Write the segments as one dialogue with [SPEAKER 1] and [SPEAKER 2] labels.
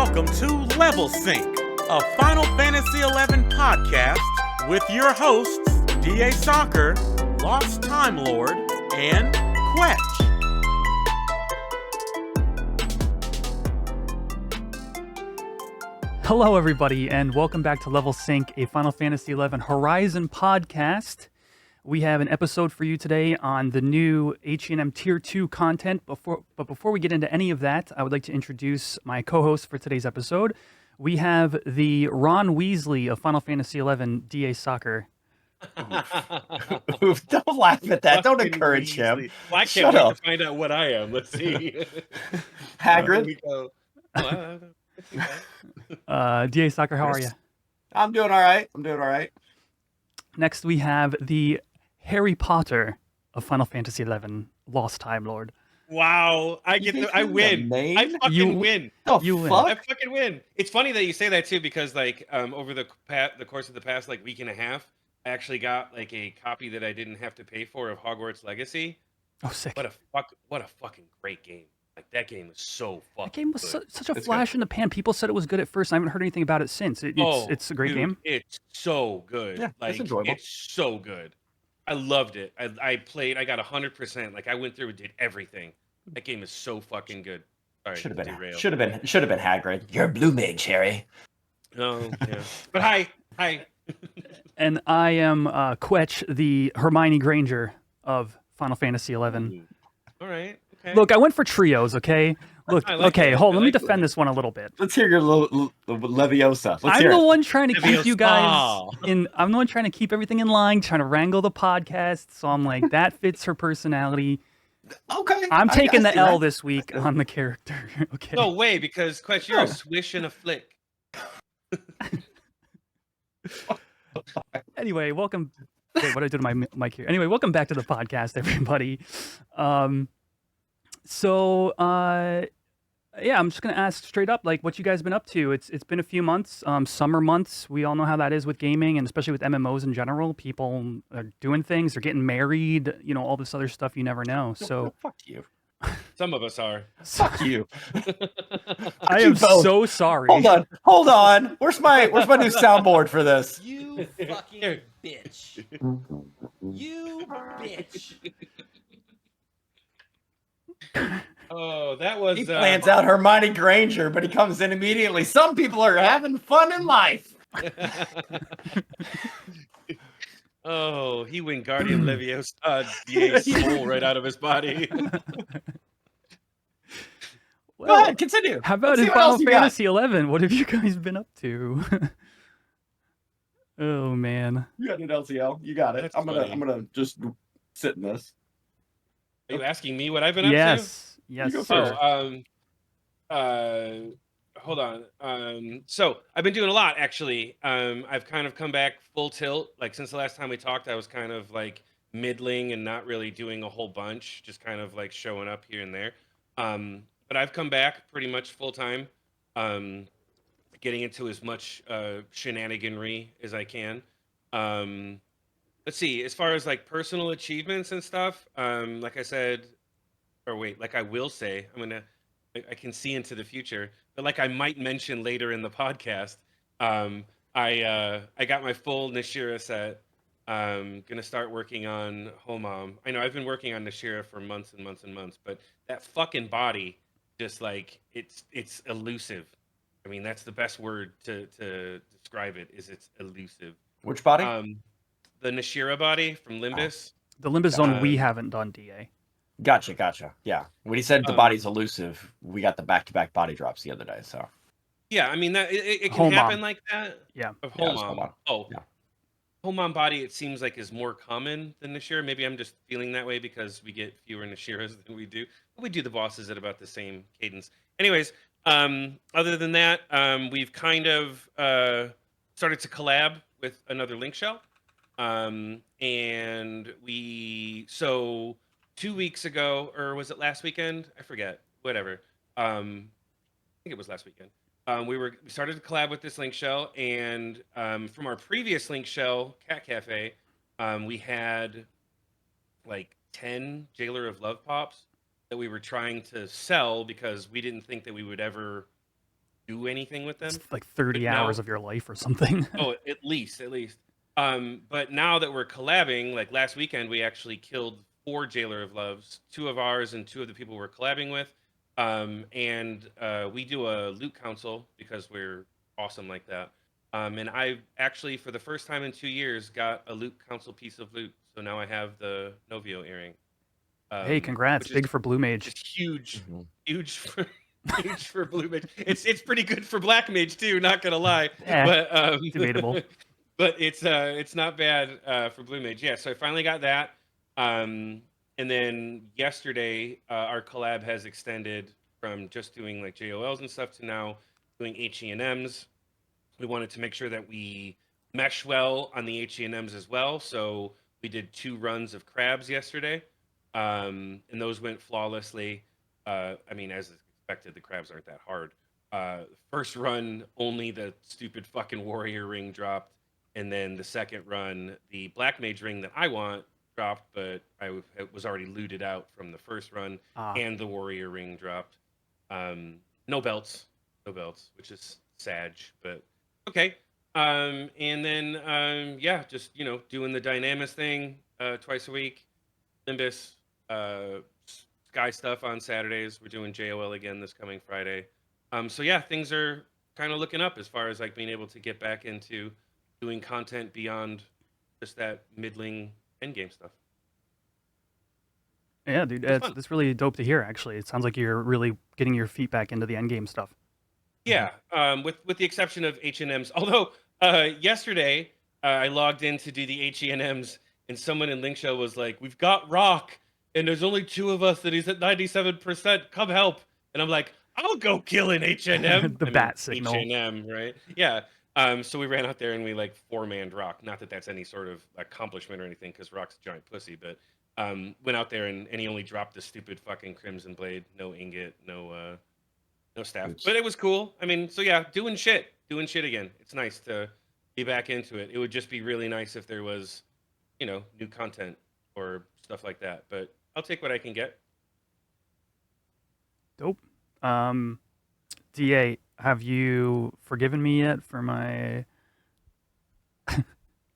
[SPEAKER 1] welcome to Level Sync, a Final Fantasy XI podcast with your hosts, DA Soccer, Lost Time Lord, and Quetch.
[SPEAKER 2] Hello, everybody, and welcome back to Level Sync, a Final Fantasy XI Horizon podcast. We have an episode for you today on the new HENM Tier 2 content. But before we get into any of that, I would like to introduce my co-host for today's episode. We have the Ron Weasley of Final Fantasy XI, DA Soccer.
[SPEAKER 3] Oof, don't laugh at that. Don't encourage him.
[SPEAKER 4] Well, I can't
[SPEAKER 3] Shut
[SPEAKER 4] wait
[SPEAKER 3] up.
[SPEAKER 4] to find out what I am. Let's see.
[SPEAKER 3] Hagrid?
[SPEAKER 4] Here we go. Oh,
[SPEAKER 2] DA Soccer, how are you?
[SPEAKER 3] I'm doing all right.
[SPEAKER 2] Next, we have the Harry Potter of Final Fantasy XI, Lost Time Lord.
[SPEAKER 4] wow. I win. I fucking win.
[SPEAKER 2] You win.
[SPEAKER 4] I fucking win. It's funny that you say that too, because like over the course of the past like week and a half, I actually got like a copy that I didn't have to pay for of Hogwarts Legacy.
[SPEAKER 2] Oh, sick.
[SPEAKER 4] What a fucking great game. Like that game was so fucking
[SPEAKER 2] That game was
[SPEAKER 4] good.
[SPEAKER 2] such a flash in the pan. People said it was good at first. I haven't heard anything about it since. It's a great
[SPEAKER 4] dude,
[SPEAKER 2] game.
[SPEAKER 4] It's so good.
[SPEAKER 3] Yeah,
[SPEAKER 4] like
[SPEAKER 3] it's enjoyable.
[SPEAKER 4] it's so good. I loved it. I played. I got 100%. Like I went through and did everything. That game is so fucking good. Sorry,
[SPEAKER 3] Should have
[SPEAKER 4] derailed.
[SPEAKER 3] been Hagrid. You're a blue mage, Harry.
[SPEAKER 4] Oh yeah. But hi.
[SPEAKER 2] And I am Quetch, the Hermione Granger of Final Fantasy XI.
[SPEAKER 4] All right. Okay.
[SPEAKER 2] Look, I went for trios, okay? Look,
[SPEAKER 4] I like
[SPEAKER 2] okay,
[SPEAKER 4] it.
[SPEAKER 2] hold on.
[SPEAKER 4] I
[SPEAKER 2] Let me
[SPEAKER 4] like
[SPEAKER 2] defend this one a little bit.
[SPEAKER 3] Let's hear your Leviosa. Let's
[SPEAKER 2] I'm
[SPEAKER 3] hear
[SPEAKER 2] the
[SPEAKER 3] it.
[SPEAKER 2] one trying to keep you guys
[SPEAKER 4] Leviosa.
[SPEAKER 2] in. I'm the one trying to keep everything in line, trying to wrangle the podcast. So I'm like, that fits her personality.
[SPEAKER 3] Okay.
[SPEAKER 2] I'm taking the
[SPEAKER 3] see
[SPEAKER 2] L
[SPEAKER 3] that.
[SPEAKER 2] this week on the character. Okay.
[SPEAKER 4] No way, because Quest, you're
[SPEAKER 3] Oh.
[SPEAKER 4] a swish and a flick.
[SPEAKER 2] Anyway, welcome. Wait, what did I do to my mic here? Anyway, welcome back to the podcast, everybody. Yeah, I'm just gonna ask straight up, like, what you guys been up to? It's been a few months, summer months. We all know how that is with gaming, and especially with MMOs in general. People are doing things, they're getting married, all this other stuff you never know. So
[SPEAKER 3] Fuck you.
[SPEAKER 4] Some of us are.
[SPEAKER 3] Fuck you.
[SPEAKER 2] I
[SPEAKER 3] you
[SPEAKER 2] am
[SPEAKER 3] both.
[SPEAKER 2] so sorry.
[SPEAKER 3] Hold on. Where's my new soundboard for this?
[SPEAKER 5] You fucking bitch. You bitch.
[SPEAKER 4] Oh, that was.
[SPEAKER 3] He plans out Hermione Granger, but he comes in immediately. Some people are having fun in life.
[SPEAKER 4] Oh, he went Guardian Leviosa DA's soul right out of his body.
[SPEAKER 3] Go
[SPEAKER 2] Well,
[SPEAKER 3] ahead, continue.
[SPEAKER 2] how about
[SPEAKER 3] Let's
[SPEAKER 2] in
[SPEAKER 3] see what
[SPEAKER 2] Final
[SPEAKER 3] else you got.
[SPEAKER 2] Fantasy XI? What have you guys been up to? Oh man.
[SPEAKER 3] You got it, LCL. You got it.
[SPEAKER 4] That's
[SPEAKER 3] I'm
[SPEAKER 4] funny.
[SPEAKER 3] gonna just sit in this.
[SPEAKER 4] Are you asking me what I've been up to?
[SPEAKER 2] Yes.
[SPEAKER 3] You go
[SPEAKER 2] Yes.
[SPEAKER 3] first.
[SPEAKER 2] Sir.
[SPEAKER 4] Hold on. So I've been doing a lot actually. I've kind of come back full tilt. Like since the last time we talked, I was kind of like middling and not really doing a whole bunch, just kind of like showing up here and there. But I've come back pretty much full time, getting into as much shenaniganry as I can. Let's see, as far as like personal achievements and stuff, like I said, like I will say, I can see into the future, but like I might mention later in the podcast, I got my full Nashira set. Gonna start working on Homam. I know I've been working on Nashira for months and months and months, but that fucking body, just like it's elusive. I mean, that's the best word to describe it. Is it's elusive.
[SPEAKER 3] Which body?
[SPEAKER 4] The Nashira body from Limbus.
[SPEAKER 2] The Limbus Zone we haven't done, DA.
[SPEAKER 3] Gotcha. Yeah. When he said the body's elusive, we got the back-to-back body drops the other day. So
[SPEAKER 4] Yeah, I mean that it can
[SPEAKER 2] Homam.
[SPEAKER 4] happen like that.
[SPEAKER 2] Yeah.
[SPEAKER 4] Of
[SPEAKER 3] Yeah, it was
[SPEAKER 4] Homam.
[SPEAKER 3] Homam.
[SPEAKER 4] Oh,
[SPEAKER 3] Yeah.
[SPEAKER 4] Homam body. It seems like is more common than Nashira. Maybe I'm just feeling that way because we get fewer Nashiras than we do. But we do the bosses at about the same cadence. Anyways, other than that, we've kind of started to collab with another link shell. And so 2 weeks ago, or was it last weekend? I forget. Whatever. I think it was last weekend. We started to collab with this link shell, and from our previous link shell, Cat Cafe, we had like 10 Jailer of Love pops that we were trying to sell because we didn't think that we would ever do anything with them.
[SPEAKER 2] It's like 30
[SPEAKER 4] But now-
[SPEAKER 2] hours of your life or something.
[SPEAKER 4] Oh, at least. But now that we're collabing, like last weekend, we actually killed 4 Jailer of Loves, 2 of ours and 2 of the people we're collabing with. And we do a loot council because we're awesome like that. And I actually, for the first time in 2 years, got a loot council piece of loot. So now I have the Novio earring.
[SPEAKER 2] Hey, congrats!
[SPEAKER 4] Which
[SPEAKER 2] Big
[SPEAKER 4] is
[SPEAKER 2] for Blue Mage.
[SPEAKER 4] just huge,
[SPEAKER 3] Mhm.
[SPEAKER 4] huge for huge for Blue Mage. It's pretty good for Black Mage too. Not gonna lie,
[SPEAKER 2] Eh,
[SPEAKER 4] but
[SPEAKER 2] debatable.
[SPEAKER 4] But it's not bad for Blue Mage. Yeah, so I finally got that. And then yesterday, our collab has extended from just doing like JOLs and stuff to now doing HENMs. We wanted to make sure that we mesh well on the HENMs as well. So we did 2 runs of crabs yesterday, and those went flawlessly. I mean, as expected, the crabs aren't that hard. First run, only the stupid fucking warrior ring dropped, and then the second run, the black mage ring that I want dropped, but it was already looted out from the first run,
[SPEAKER 2] Ah.
[SPEAKER 4] and the warrior ring dropped. No belts, which is sad, but okay. And then yeah, just doing the Dynamis thing twice a week, Limbus, Sky stuff on Saturdays. We're doing JOL again this coming Friday. So yeah, things are kind of looking up as far as like being able to get back into doing content beyond just that middling endgame stuff.
[SPEAKER 2] Yeah, dude, that's really dope to hear. Actually, it sounds like you're really getting your feet back into the endgame stuff.
[SPEAKER 4] Yeah, with the exception of HNMs. Although yesterday I logged in to do the HENMs, and someone in Link Show was like, "We've got Rock, and there's only 2 of us, and he's at 97%. Come help!" And I'm like, "I'll go kill an HNM."
[SPEAKER 2] The bat signal.
[SPEAKER 4] HNM, right? Yeah. So we ran out there and we like 4-manned Rock. Not that that's any sort of accomplishment or anything, because Rock's a giant pussy. But went out there and he only dropped the stupid fucking Crimson Blade, no ingot, no staff.
[SPEAKER 3] Oops.
[SPEAKER 4] But it was cool. I mean, so yeah, doing shit again. It's nice to be back into it. It would just be really nice if there was, new content or stuff like that. But I'll take what I can get.
[SPEAKER 2] Dope. DA, have you forgiven me yet for my?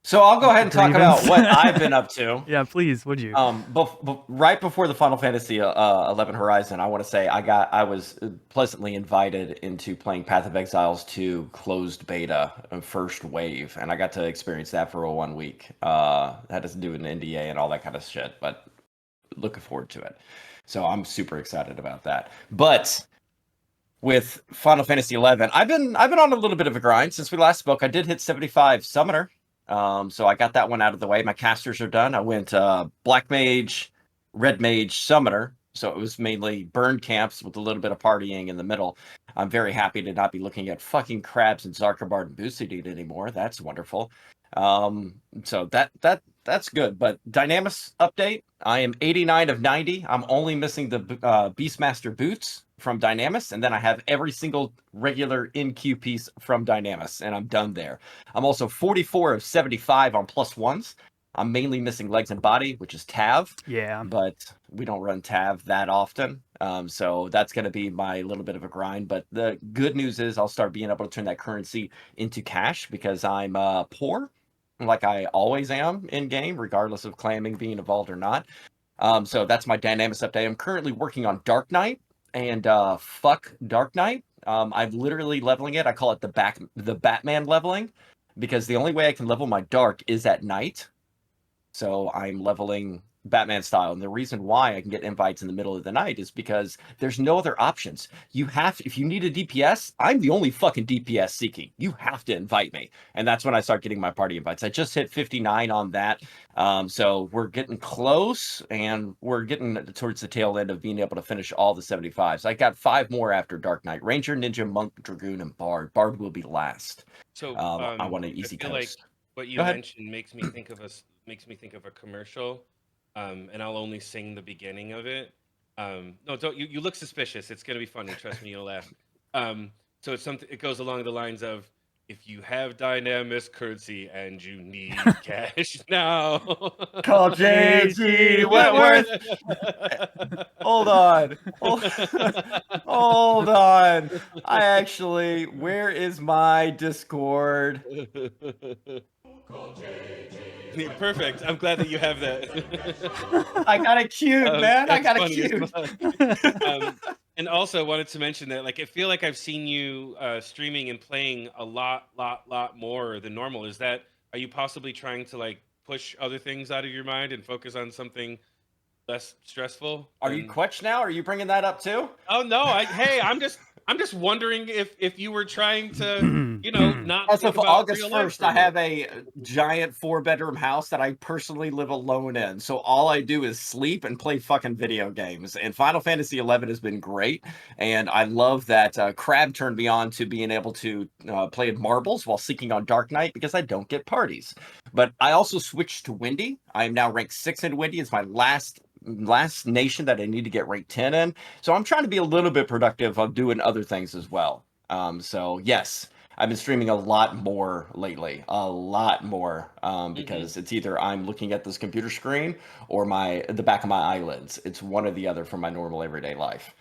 [SPEAKER 3] So I'll go ahead and talk about
[SPEAKER 2] Grievance.
[SPEAKER 3] what I've been up to.
[SPEAKER 2] Yeah, please, would you?
[SPEAKER 3] Right before the Final Fantasy 11 Horizon, I want to say I was pleasantly invited into playing Path of Exiles 2 closed beta first wave, and I got to experience that for 1 week. Had to do an NDA and all that kind of shit, but looking forward to it. So I'm super excited about that. But with Final Fantasy 11, I've been on a little bit of a grind since we last spoke. I did hit 75 Summoner. So I got that one out of the way. My casters are done. I went Black Mage, Red Mage, Summoner. So it was mainly burn camps with a little bit of partying in the middle. I'm very happy to not be looking at fucking crabs and Zarkabard and Bucidid anymore. That's wonderful. So that's good. But Dynamis update, I am 89 of 90. I'm only missing the Beastmaster boots from Dynamis, and then I have every single regular in-queue piece from Dynamis, and I'm done there. I'm also 44 of 75 on +1s. I'm mainly missing legs and body, which is Tav.
[SPEAKER 2] Yeah.
[SPEAKER 3] But we don't run Tav that often. So that's going to be my little bit of a grind. But the good news is I'll start being able to turn that currency into cash because I'm poor, like I always am in game, regardless of clamming being evolved or not. So that's my Dynamis update. I'm currently working on Dark Knight. And fuck Dark Knight. I'm literally leveling it. I call it the Batman leveling, because the only way I can level my Dark is at night. So I'm leveling Batman style. And the reason why I can get invites in the middle of the night is because there's no other options. If you need a DPS, I'm the only fucking DPS seeking. You have to invite me. And that's when I start getting my party invites. I just hit 59 on that. So we're getting close, and we're getting towards the tail end of being able to finish all the 75s. I got 5 more after Dark Knight. Ranger, Ninja, Monk, Dragoon, and Bard. Bard will be last.
[SPEAKER 4] So
[SPEAKER 3] I want an easy
[SPEAKER 4] I feel
[SPEAKER 3] coast.
[SPEAKER 4] like what you
[SPEAKER 3] Go ahead.
[SPEAKER 4] mentioned makes me think of a commercial, and I'll only sing the beginning of it. No, don't. You look suspicious. It's gonna be funny. Trust me, you'll laugh. So it's something. It goes along the lines of, if you have Dynamis currency and you need cash now,
[SPEAKER 3] Call JG Wentworth. Hold on. Hold on. Where is my Discord?
[SPEAKER 4] Yeah, perfect. I'm glad that you have that.
[SPEAKER 3] I got it queued, man. I
[SPEAKER 4] That's
[SPEAKER 3] got it
[SPEAKER 4] funny as
[SPEAKER 3] queued.
[SPEAKER 4] fuck. And also wanted to mention that, like, I feel like I've seen you streaming and playing a lot more than normal. Are you possibly trying to like push other things out of your mind and focus on something less stressful?
[SPEAKER 3] Are you Quetch now? Are you bringing that up too?
[SPEAKER 4] Oh no! I'm just wondering if you were trying to, not
[SPEAKER 3] As
[SPEAKER 4] think
[SPEAKER 3] of
[SPEAKER 4] about
[SPEAKER 3] August
[SPEAKER 4] real life
[SPEAKER 3] 1st,
[SPEAKER 4] for a
[SPEAKER 3] I have
[SPEAKER 4] minute.
[SPEAKER 3] a giant 4-bedroom house that I personally live alone in. So all I do is sleep and play fucking video games. And Final Fantasy XI has been great. And I love that Crab turned me on to being able to play marbles while seeking on Dark Knight because I don't get parties. But I also switched to Windy. I am now ranked 6 in Windy. It's my last nation that I need to get ranked 10 in. So I'm trying to be a little bit productive of doing other things as well. So yes, I've been streaming a lot more lately, a lot more, because it's either I'm looking at this computer screen or the back of my eyelids. It's one or the other from my normal everyday life.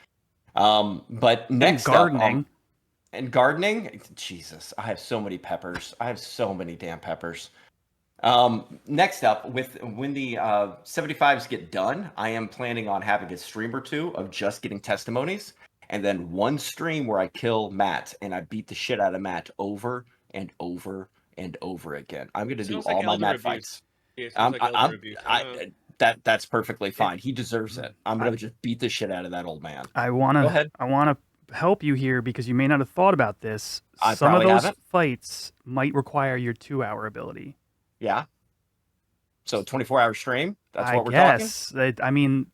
[SPEAKER 3] But next
[SPEAKER 2] and gardening.
[SPEAKER 3] up, and gardening, Jesus, I have so many peppers. I have so many damn peppers. Next up, when the 75s get done, I am planning on having a stream or two of just getting testimonies, and then one stream where I kill Matt and I beat the shit out of Matt over and over and over again. I'm going to do
[SPEAKER 4] Sounds
[SPEAKER 3] all
[SPEAKER 4] like
[SPEAKER 3] my
[SPEAKER 4] elder
[SPEAKER 3] Matt
[SPEAKER 4] abuse.
[SPEAKER 3] fights.
[SPEAKER 4] Yeah, sounds like elder abuse.
[SPEAKER 3] That's perfectly fine. He deserves it. I'm going to just beat the shit out of that old man.
[SPEAKER 2] I
[SPEAKER 3] Go
[SPEAKER 2] wanna
[SPEAKER 3] ahead.
[SPEAKER 2] help you here because you may not have thought about this.
[SPEAKER 3] I
[SPEAKER 2] Some of
[SPEAKER 3] probably
[SPEAKER 2] those
[SPEAKER 3] haven't.
[SPEAKER 2] fights might require your 2-hour ability.
[SPEAKER 3] Yeah. So 24-hour stream. That's
[SPEAKER 2] I
[SPEAKER 3] what we're talking.
[SPEAKER 2] guess. I mean,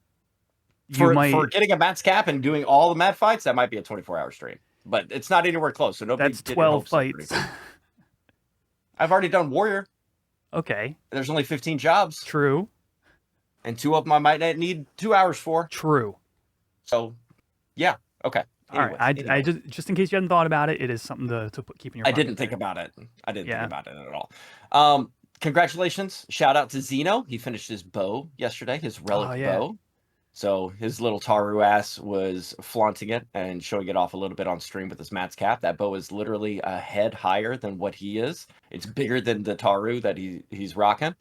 [SPEAKER 2] you might.
[SPEAKER 3] For getting a Matt's cap and doing all the Matt fights, that might be a 24-hour stream, but it's not anywhere close. So nobody
[SPEAKER 2] That's
[SPEAKER 3] get your
[SPEAKER 2] 12
[SPEAKER 3] hopes up or
[SPEAKER 2] fights.
[SPEAKER 3] anything. I've already done Warrior.
[SPEAKER 2] Okay,
[SPEAKER 3] There's only 15 jobs,
[SPEAKER 2] true.
[SPEAKER 3] and 2 of them I might need 2 hours for.
[SPEAKER 2] True.
[SPEAKER 3] So, yeah, okay.
[SPEAKER 2] All right. I just in case you hadn't thought about it, it is something to keep in your.
[SPEAKER 3] I
[SPEAKER 2] pocket
[SPEAKER 3] didn't think
[SPEAKER 2] there.
[SPEAKER 3] about it. I didn't
[SPEAKER 2] Yeah.
[SPEAKER 3] think about it at all. Congratulations! Shout out to Zeno. He finished his bow yesterday. His relic
[SPEAKER 2] yeah.
[SPEAKER 3] bow. So his little Taru ass was flaunting it and showing it off a little bit on stream with his Matt's cap. That bow is literally a head higher than what he is. It's bigger than the Taru that he's rocking.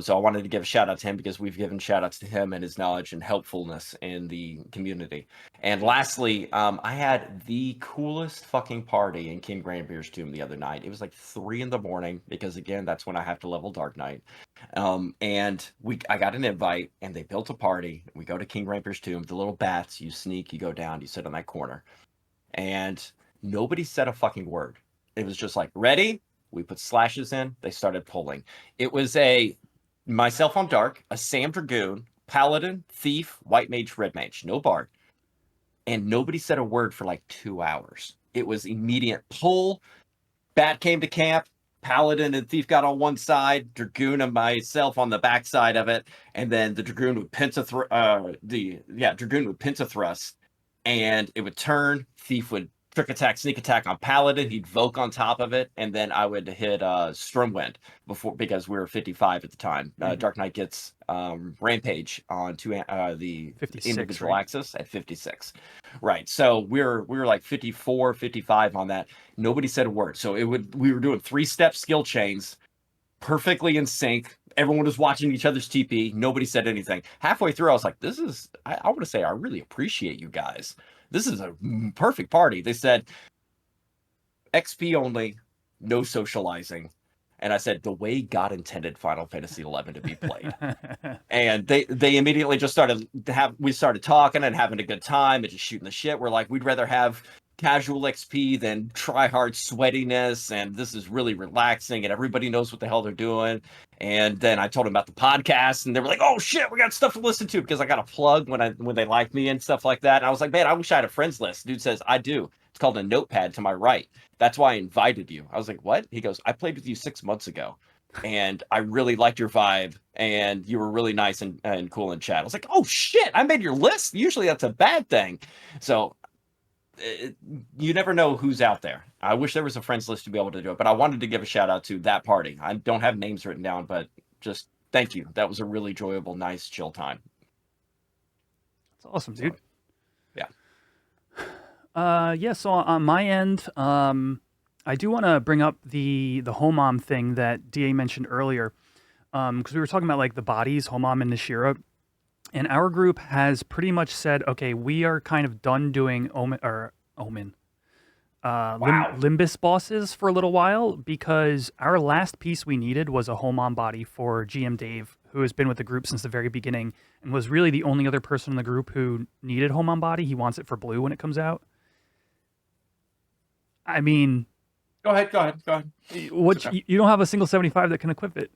[SPEAKER 3] So I wanted to give a shout out to him because we've given shout outs to him and his knowledge and helpfulness in the community. And lastly, I had the coolest fucking party in King Grandbeer's tomb the other night. It was like 3 a.m. because again, that's when I have to level Dark Knight. And I got an invite and they built a party. We go to King Grandbeer's tomb, the little bats, you sneak, you go down, you sit on that corner. And nobody said a fucking word. It was just like, ready? We put slashes in. They started pulling. It was myself on Dark, a Sam Dragoon, Paladin, Thief, White Mage, Red Mage. No bard. And nobody said a word for like 2 hours. It was immediate pull. Bat came to camp. Paladin and Thief got on one side. Dragoon and myself on the back side of it. And then the Dragoon would Dragoon would pincer thrust. And it would turn. Thief would trick attack, sneak attack on Paladin. He'd Voke on top of it, and then I would hit Stormwind because we were 55 at the time. Dark Knight gets Rampage on the
[SPEAKER 2] 56,
[SPEAKER 3] individual
[SPEAKER 2] right?
[SPEAKER 3] axis at 56. Right. So we were like 54, 55 on that. Nobody said a word. So we were doing 3-step skill chains, perfectly in sync. Everyone was watching each other's TP. Nobody said anything. Halfway through, I was like, I want to say I really appreciate you guys. This is a perfect party. They said, XP only, no socializing. And I said, the way God intended Final Fantasy XI to be played. And they immediately just we started talking and having a good time and just shooting the shit. We're like, we'd rather have casual XP than try hard sweatiness, and this is really relaxing and everybody knows what the hell they're doing. And then I told them about the podcast and they were like, oh shit, we got stuff to listen to, because I got a plug when they like me and stuff like that. And I was like, man, I wish I had a friends list. Dude says, I do. It's called a notepad to my right. That's why I invited you. I was like, what? He goes, I played with you 6 months ago and I really liked your vibe and you were really nice and cool in chat. I was like, oh shit, I made your list. Usually that's a bad thing. So you never know who's out there. I wish there was a friends list to be able to do it, but I wanted to give a shout out to that party. I don't have names written down, but just thank you. That was a really enjoyable, nice, chill time.
[SPEAKER 2] That's awesome, dude.
[SPEAKER 3] Yeah.
[SPEAKER 2] Yeah. So on my end, I do want to bring up the Homom thing that Da mentioned earlier, because we were talking about like the bodies, Homom and Nishira. And our group has pretty much said, okay, we are kind of done doing Limbus bosses for a little while, because our last piece we needed was a Homon body for GM Dave, who has been with the group since the very beginning and was really the only other person in the group who needed Homon body. He wants it for blue when it comes out. I mean,
[SPEAKER 3] Go ahead.
[SPEAKER 2] what
[SPEAKER 3] okay.
[SPEAKER 2] you don't have a single 75 that can equip it.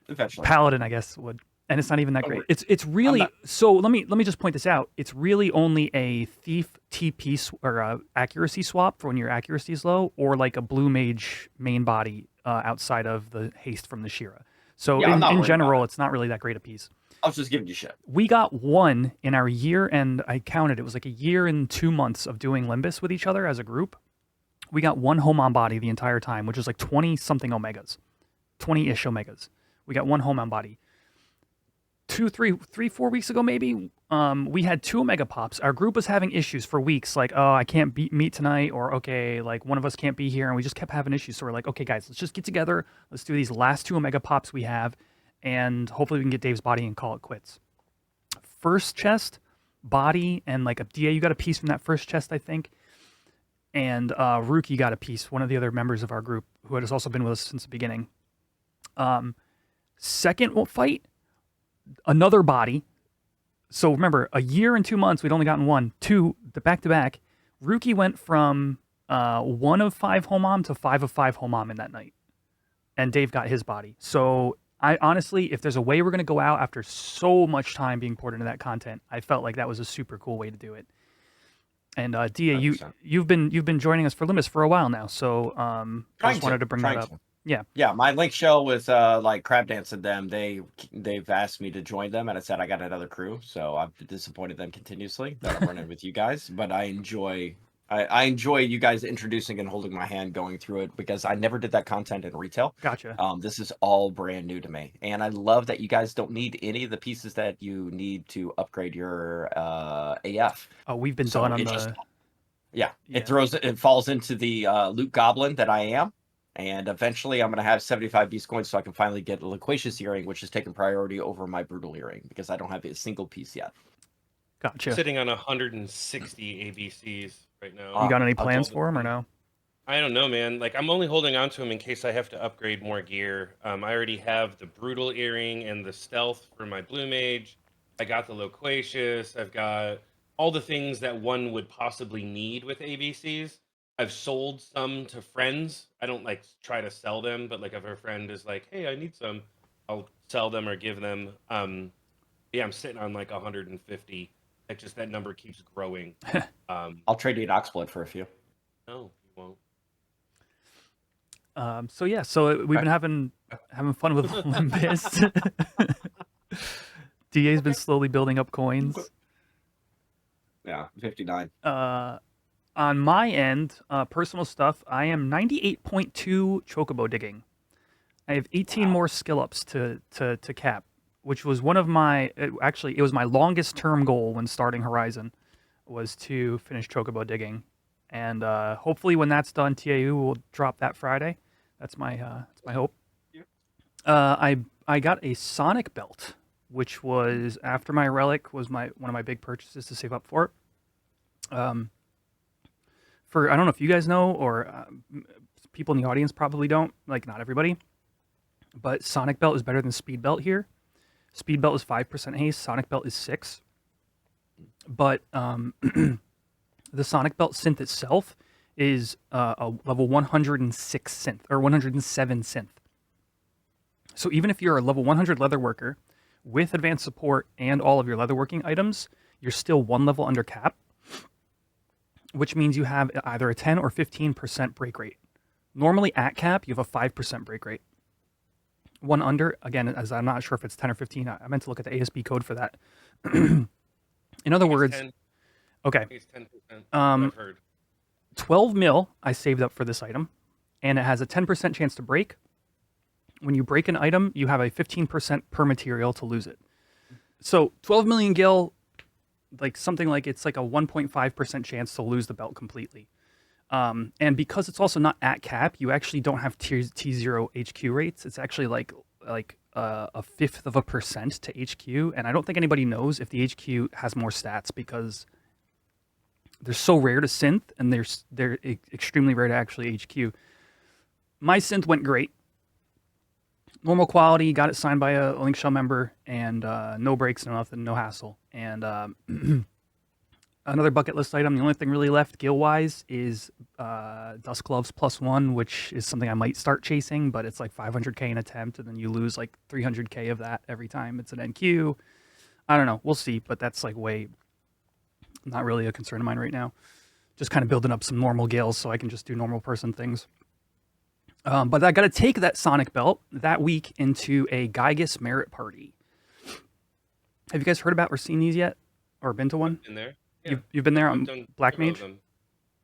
[SPEAKER 3] Eventually.
[SPEAKER 2] Paladin, I guess, would. And it's not even that
[SPEAKER 3] Don't
[SPEAKER 2] great.
[SPEAKER 3] worry.
[SPEAKER 2] It's really so. Let me just point this out. It's really only a thief TP or a accuracy swap for when your accuracy is low, or like a blue mage main body outside of the haste from the Shira. So
[SPEAKER 3] Yeah, I'm not
[SPEAKER 2] in
[SPEAKER 3] worried about
[SPEAKER 2] general,
[SPEAKER 3] it.
[SPEAKER 2] it's not really that great a piece.
[SPEAKER 3] I was just giving you shit.
[SPEAKER 2] We got one in our year, and I counted. It was like a year and 2 months of doing Limbus with each other as a group. We got one Homon body the entire time, which is like 20 something omegas, 20-ish omegas. We got one Homon body. 4 weeks ago, maybe, we had 2 Omega Pops. Our group was having issues for weeks, like, oh, I can't meet tonight, or okay, like one of us can't be here, and we just kept having issues. So we're like, okay, guys, let's just get together. Let's do these last 2 Omega Pops we have, and hopefully we can get Dave's body and call it quits. First chest, body, and like a DA, you got a piece from that first chest, I think. And Ruki got a piece, one of the other members of our group, who has also been with us since the beginning. Second fight, another body. So remember, a year and 2 months, we'd only gotten one. 2, the back-to-back. Ruki went from 1 of 5 Homom to 5 of 5 Homom in that night. And Dave got his body. So I honestly, if there's a way we're going to go out after so much time being poured into that content, I felt like that was a super cool way to do it. And Dia, you've been joining us for Limbus for a while now, so I just wanted to bring that up. Yeah.
[SPEAKER 3] My link show with like Crabdance and them. They've asked me to join them, and I said I got another crew, so I've disappointed them continuously that I'm running with you guys. But I enjoy you guys introducing and holding my hand going through it, because I never did that content in retail.
[SPEAKER 2] Gotcha.
[SPEAKER 3] This is all brand new to me, and I love that you guys don't need any of the pieces that you need to upgrade your AF.
[SPEAKER 2] Oh, we've been done on the.
[SPEAKER 3] It falls into the loot goblin that I am. And eventually I'm going to have 75 beast coins so I can finally get a Loquacious Earring, which is taking priority over my Brutal Earring, because I don't have a single piece yet.
[SPEAKER 2] Gotcha.
[SPEAKER 4] Sitting on 160 ABCs right now.
[SPEAKER 2] You got any plans for him or no?
[SPEAKER 4] I don't know, man. Like, I'm only holding on to him in case I have to upgrade more gear. I already have the Brutal Earring and the Stealth for my Blue Mage. I got the Loquacious. I've got all the things that one would possibly need with ABCs. I've sold some to friends. I don't like try to sell them, but like if a friend is like, "Hey, I need some," I'll sell them or give them. Yeah, I'm sitting on like 150. Like, just that number keeps growing.
[SPEAKER 3] I'll trade you an Oxblood for a few.
[SPEAKER 4] No, you won't.
[SPEAKER 2] So we've been having fun with Limbus. DA's been slowly building up coins.
[SPEAKER 3] Yeah, 59.
[SPEAKER 2] On my end, personal stuff, I am 98.2 chocobo digging. I have 18 more skill ups to cap, which was one of my it was my longest term goal when starting Horizon, was to finish chocobo digging, and hopefully when that's done, TAU will drop that Friday. That's my hope. I got a Sonic belt, which was after my relic was one of my big purchases to save up for it. I don't know if you guys know, or people in the audience probably don't, like not everybody, but Sonic Belt is better than Speed Belt here. Speed Belt is 5% haste, Sonic Belt is 6. But the Sonic Belt synth itself is a level 106 synth, or 107 synth. So even if you're a level 100 leatherworker with advanced support and all of your leatherworking items, you're still 1 level under cap, which means you have either a 10 or 15% break rate. Normally at cap, you have a 5% break rate. 1 under, again, as I'm not sure if it's 10 or 15, I meant to look at the ASB code for that. In other words,
[SPEAKER 4] 10.
[SPEAKER 2] okay.
[SPEAKER 4] I think it's 10%. I've heard.
[SPEAKER 2] 12 mil I saved up for this item, and it has a 10% chance to break. When you break an item, you have a 15% per material to lose it. So 12 million gil, like something like it's like a 1.5% chance to lose the belt completely. And because it's also not at cap, you actually don't have T0 HQ rates. It's actually like a fifth of a percent to HQ, and I don't think anybody knows if the HQ has more stats because they're so rare to synth, and they're extremely rare to actually HQ. My synth went great. Normal quality, got it signed by a Link Shell member, and no breaks, no nothing, no hassle. And another bucket list item, the only thing really left gil-wise is Dust Gloves +1, which is something I might start chasing, but it's like 500k an attempt, and then you lose like 300k of that every time it's an NQ. I don't know. We'll see, but that's like not really a concern of mine right now. Just kind of building up some normal gils so I can just do normal person things. But I got to take that Sonic belt that week into a Gygus merit party. Have you guys heard about or seen these yet? Or been to one?
[SPEAKER 4] In there? Yeah.
[SPEAKER 2] You've been there on
[SPEAKER 4] done
[SPEAKER 2] Black
[SPEAKER 4] several
[SPEAKER 2] Mage?
[SPEAKER 4] of them.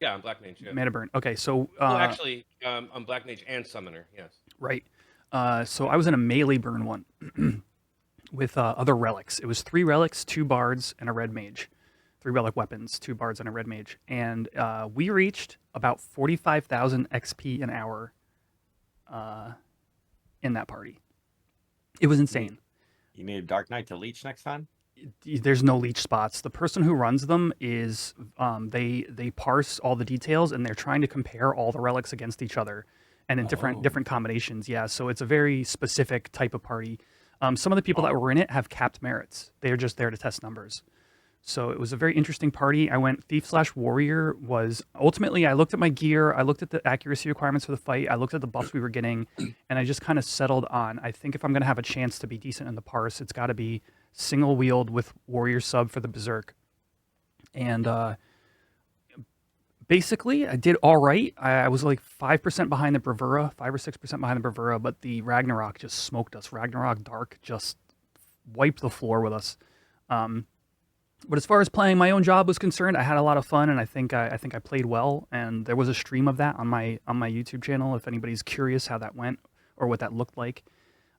[SPEAKER 4] Yeah, on Black Mage. Yeah.
[SPEAKER 2] Meta Burn. Okay, so...
[SPEAKER 4] well, actually, on Black Mage and Summoner, yes.
[SPEAKER 2] Right. So I was in a melee burn one with other relics. It was 3 relics, 2 bards, and a red mage. 3 relic weapons, 2 bards, and a red mage. And we reached about 45,000 XP an hour in that party. It was insane.
[SPEAKER 3] You need a Dark Knight to leech next time?
[SPEAKER 2] There's no leech spots. The person who runs them is they parse all the details, and they're trying to compare all the relics against each other and in different combinations. Yeah, so it's a very specific type of party. Some of the people that were in it have capped merits. They're just there to test numbers. So it was a very interesting party. I went Thief/Warrior. Ultimately, I looked at my gear, I looked at the accuracy requirements for the fight, I looked at the buffs we were getting, and I just kind of settled on, I think if I'm going to have a chance to be decent in the parse, it's got to be single wield with Warrior sub for the Berserk. And basically, I did all right. I was like 5% behind the Bravura, 5 or 6% behind the Bravura, but the Ragnarok just smoked us. Ragnarok Dark just wiped the floor with us. But as far as playing my own job was concerned, I had a lot of fun, and I think I played well. And there was a stream of that on my YouTube channel. If anybody's curious how that went or what that looked like,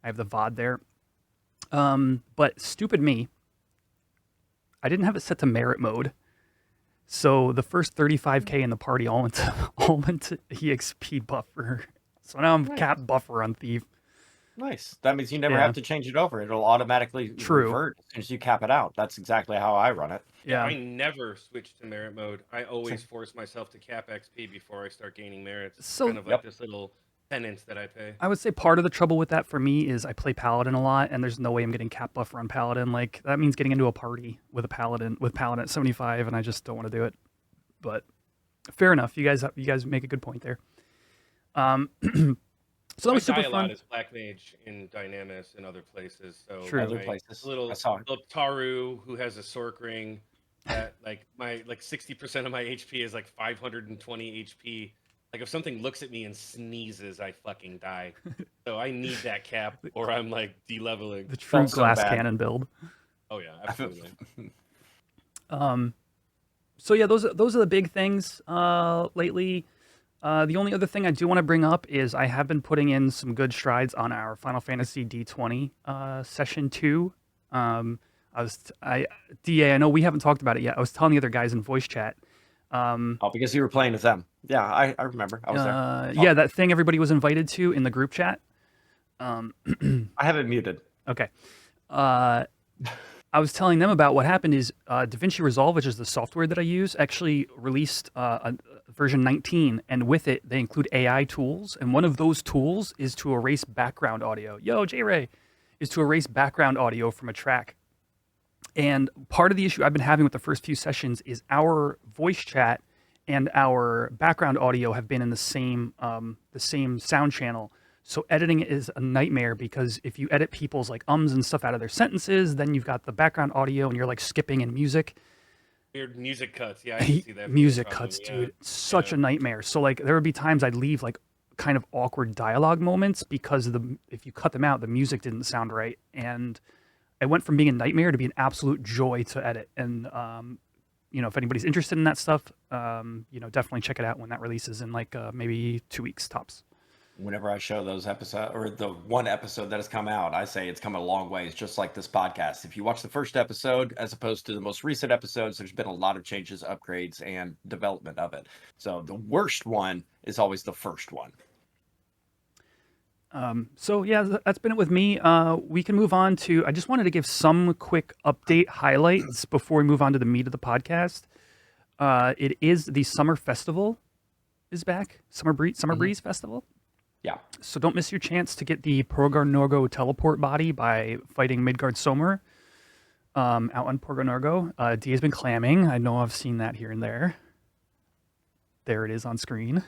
[SPEAKER 2] I have the VOD there. But stupid me, I didn't have it set to merit mode, so the first 35k in the party all went to EXP buffer. So now I'm cap buffer on Thief.
[SPEAKER 3] Nice. That means you never have to change it over. It'll automatically revert as soon as you cap it out. That's exactly how I run it.
[SPEAKER 2] Yeah.
[SPEAKER 4] I never switch to merit mode. I always force myself to cap XP before I start gaining merits.
[SPEAKER 2] So,
[SPEAKER 4] kind of like this little penance that I pay.
[SPEAKER 2] I would say part of the trouble with that for me is I play Paladin a lot, and there's no way I'm getting cap buffer on Paladin. Like, that means getting into a party with Paladin at 75, and I just don't want to do it. But fair enough. You guys make a good point there. So that was super fun.
[SPEAKER 4] I die a lot as Black Mage in Dynamis and other places. So
[SPEAKER 2] True.
[SPEAKER 3] Other places.
[SPEAKER 4] Little Taru who has a Sork ring that like 60% of my HP is like 520 HP. Like if something looks at me and sneezes, I fucking die. So I need that cap or I'm like de-leveling.
[SPEAKER 2] The true glass cannon build.
[SPEAKER 4] Oh yeah, absolutely.
[SPEAKER 2] So yeah, those are the big things lately. The only other thing I do want to bring up is I have been putting in some good strides on our Final Fantasy D20 Session 2. DA, I know we haven't talked about it yet. I was telling the other guys in voice chat.
[SPEAKER 3] Because you were playing as them. Yeah, I remember. I was there.
[SPEAKER 2] Yeah, that thing everybody was invited to in the group chat.
[SPEAKER 3] I have it muted.
[SPEAKER 2] Okay. I was telling them about what happened is DaVinci Resolve, which is the software that I use, actually released a version 19, and with it, they include AI tools, and one of those tools is to erase background audio. Yo, J-Ray! Is to erase background audio from a track. And part of the issue I've been having with the first few sessions is our voice chat and our background audio have been in the same sound channel. So editing is a nightmare because if you edit people's like ums and stuff out of their sentences, then you've got the background audio and you're like skipping in music.
[SPEAKER 4] Weird music cuts. Yeah, I can see that.
[SPEAKER 2] Music cuts, dude. Such a nightmare. So like there would be times I'd leave like kind of awkward dialogue moments because if you cut them out, the music didn't sound right. And it went from being a nightmare to be an absolute joy to edit. And if anybody's interested in that stuff, definitely check it out when that releases in like maybe 2 weeks tops.
[SPEAKER 3] Whenever I show those episodes, or the one episode that has come out, I say it's come a long ways, just like this podcast. If you watch the first episode as opposed to the most recent episodes, there's been a lot of changes, upgrades, and development of it. So the worst one is always the first one.
[SPEAKER 2] So yeah, that's been it with me. We can move on to. I just wanted to give some quick update highlights before we move on to the meat of the podcast. It is the Summer Festival is back. Summer Breeze Festival.
[SPEAKER 3] Yeah.
[SPEAKER 2] So don't miss your chance to get the Porgar Norgo teleport body by fighting Midgard Somer out on Porgar Norgo. D has been clamming. I know I've seen that here and there. There it is on screen.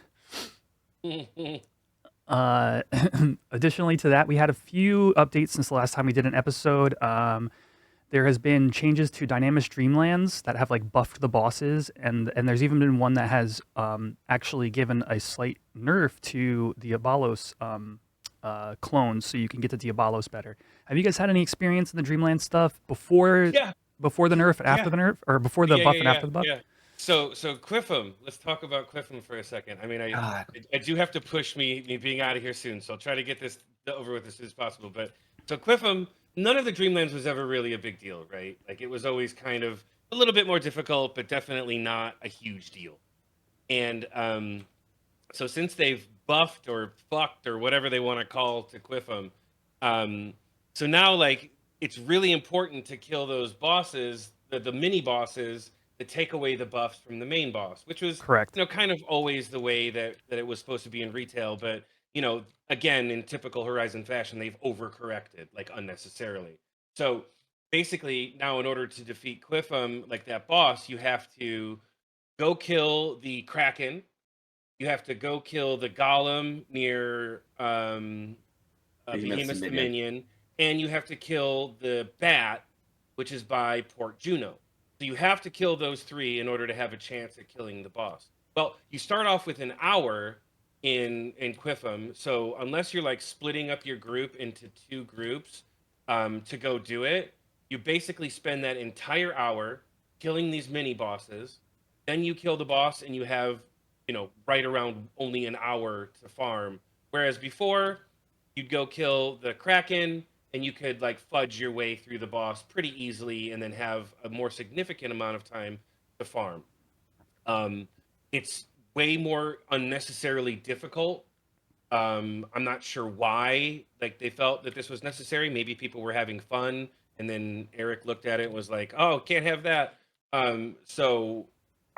[SPEAKER 2] Additionally to that, we had a few updates since the last time we did an episode. There has been changes to Dynamis Dreamlands that have like buffed the bosses, and there's even been one that has actually given a slight nerf to the Diabolos clones, so you can get to Diabolos better. Have you guys had any experience in the Dreamland stuff before the nerf, after the nerf, or before the buff and after the buff?
[SPEAKER 4] Yeah. So Quiffum, let's talk about Quiffum for a second. I mean, I do have to push me being out of here soon, so I'll try to get this over with as soon as possible. But so Quiffum, none of the Dreamlands was ever really a big deal, right? Like it was always kind of a little bit more difficult, but definitely not a huge deal. And so since they've buffed or fucked or whatever they want to call to Quiffum, so now like it's really important to kill those bosses, the mini bosses, to take away the buffs from the main boss, which was
[SPEAKER 2] correct.
[SPEAKER 4] Kind of always the way that it was supposed to be in retail, but again, in typical Horizon fashion, they've overcorrected like unnecessarily. So basically, now in order to defeat Quiffum, like that boss, you have to go kill the Kraken. You have to go kill the Golem near Behemoth's Dominion, and you have to kill the Bat, which is by Port Juno. So you have to kill those three in order to have a chance at killing the boss. Well, you start off with an hour in Quiffum, so unless you're like splitting up your group into two groups to go do it, you basically spend that entire hour killing these mini bosses. Then you kill the boss, and you have right around only an hour to farm. Whereas before, you'd go kill the Kraken, and you could like fudge your way through the boss pretty easily and then have a more significant amount of time to farm. It's way more unnecessarily difficult. I'm not sure why like they felt that this was necessary. Maybe people were having fun, and then Eric looked at it and was like, oh, can't have that. So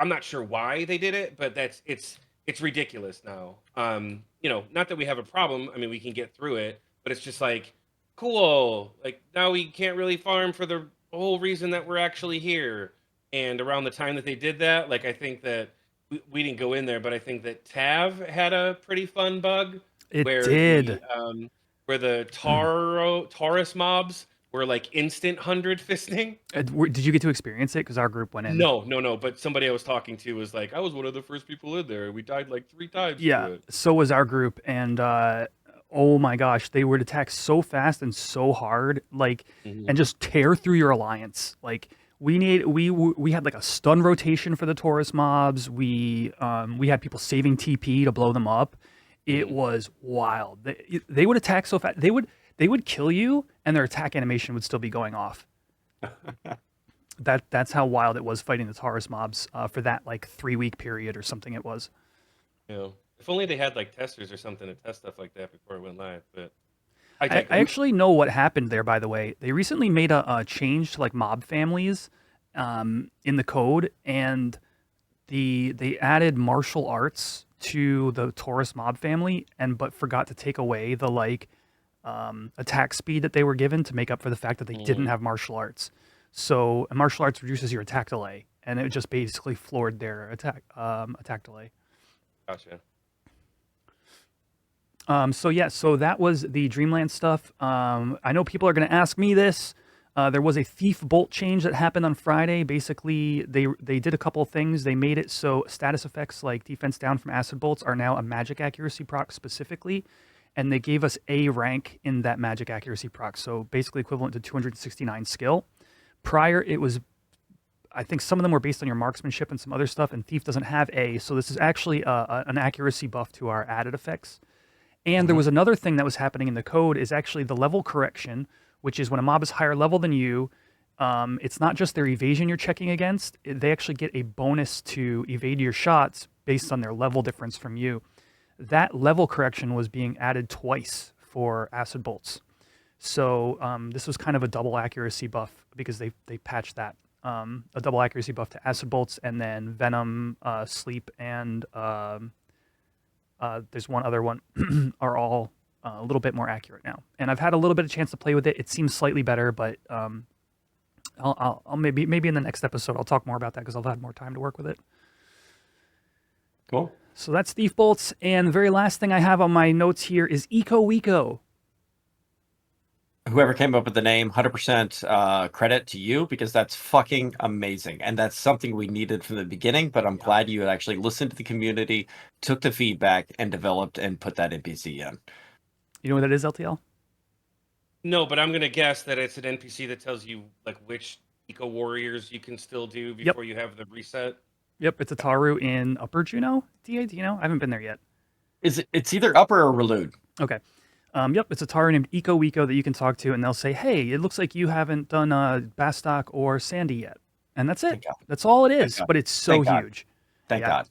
[SPEAKER 4] I'm not sure why they did it, but it's ridiculous now. Not that we have a problem. I mean, we can get through it, but it's just like, cool, like now we can't really farm for the whole reason that we're actually here. And around the time that they did that, like I think that we didn't go in there, but I think that Tav had a pretty fun bug.
[SPEAKER 2] Where
[SPEAKER 4] the Taurus mobs were like instant 100 fisting.
[SPEAKER 2] Did you get to experience it? Because our group went in.
[SPEAKER 4] No. But somebody I was talking to was like, I was one of the first people in there. We died like 3 times.
[SPEAKER 2] Yeah, so was our group, and oh my gosh, they would attack so fast and so hard, like, and just tear through your alliance. Like we had like a stun rotation for the Taurus mobs. We had people saving TP to blow them up. It was wild. They would attack so fast. They would kill you, and their attack animation would still be going off. That's how wild it was fighting the Taurus mobs for that like 3-week period or something. It was.
[SPEAKER 4] Yeah. If only they had like testers or something to test stuff like that before it went live. But
[SPEAKER 2] I actually know what happened there. By the way, they recently made a change to like mob families in the code, and they added martial arts to the Taurus mob family, but forgot to take away the like attack speed that they were given to make up for the fact that they didn't have martial arts. So martial arts reduces your attack delay, and it just basically floored their attack delay.
[SPEAKER 4] Gotcha.
[SPEAKER 2] So that was the Dreamland stuff. I know people are going to ask me this. There was a Thief Bolt change that happened on Friday. Basically, they did a couple of things. They made it so status effects like defense down from acid bolts are now a magic accuracy proc specifically, and they gave us A rank in that magic accuracy proc. So basically equivalent to 269 skill. Prior, it was, I think some of them were based on your marksmanship and some other stuff, and Thief doesn't have A, so this is actually an accuracy buff to our added effects. And there was another thing that was happening in the code is actually the level correction, which is when a mob is higher level than you, it's not just their evasion you're checking against, they actually get a bonus to evade your shots based on their level difference from you. That level correction was being added twice for acid bolts. So this was kind of a double accuracy buff because they patched that. A double accuracy buff to acid bolts, and then venom, sleep, and there's one other one are all a little bit more accurate now. And I've had a little bit of chance to play with it. It seems slightly better, but I'll maybe in the next episode I'll talk more about that because I've had more time to work with it.
[SPEAKER 3] Cool.
[SPEAKER 2] So that's Thief Bolts, and the very last thing I have on my notes here is Eco Weco.
[SPEAKER 3] Whoever came up with the name, 100% credit to you, because that's fucking amazing. And that's something we needed from the beginning, but I'm glad you had actually listened to the community, took the feedback, and developed and put that NPC in.
[SPEAKER 2] You know what that is, LTL?
[SPEAKER 4] No, but I'm gonna guess that it's an NPC that tells you like which eco warriors you can still do before you have the reset.
[SPEAKER 2] Yep, it's a Taru in Upper Juno. DA, do you know? I haven't been there yet.
[SPEAKER 3] It's either Upper or Relude.
[SPEAKER 2] Okay. Yep, it's a Taru named Eco Weco that you can talk to, and they'll say, hey, it looks like you haven't done Bastok or Sandy yet. And that's it. That's all it is, but it's so huge.
[SPEAKER 3] Thank God.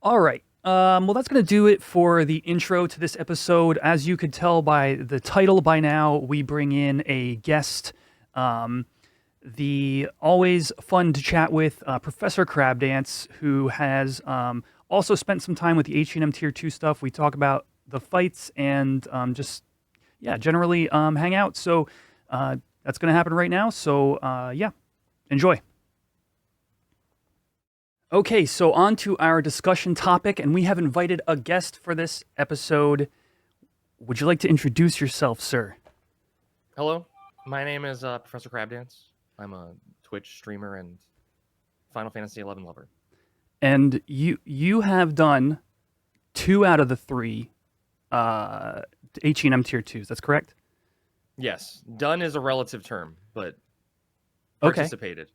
[SPEAKER 2] All right. Well, that's going to do it for the intro to this episode. As you could tell by the title by now, we bring in a guest, the always fun to chat with Professor Crabdance, who has also spent some time with the HENM Tier 2 stuff. We talk about the fights and generally hang out. So that's going to happen right now. So enjoy. Okay, so on to our discussion topic, and we have invited a guest for this episode. Would you like to introduce yourself, sir?
[SPEAKER 6] Hello, my name is Professor Crabdance. I'm a Twitch streamer and Final Fantasy XI lover.
[SPEAKER 2] And you have done 2 out of the 3 HENM Tier 2s, that's correct?
[SPEAKER 6] Yes, done is a relative term, but participated.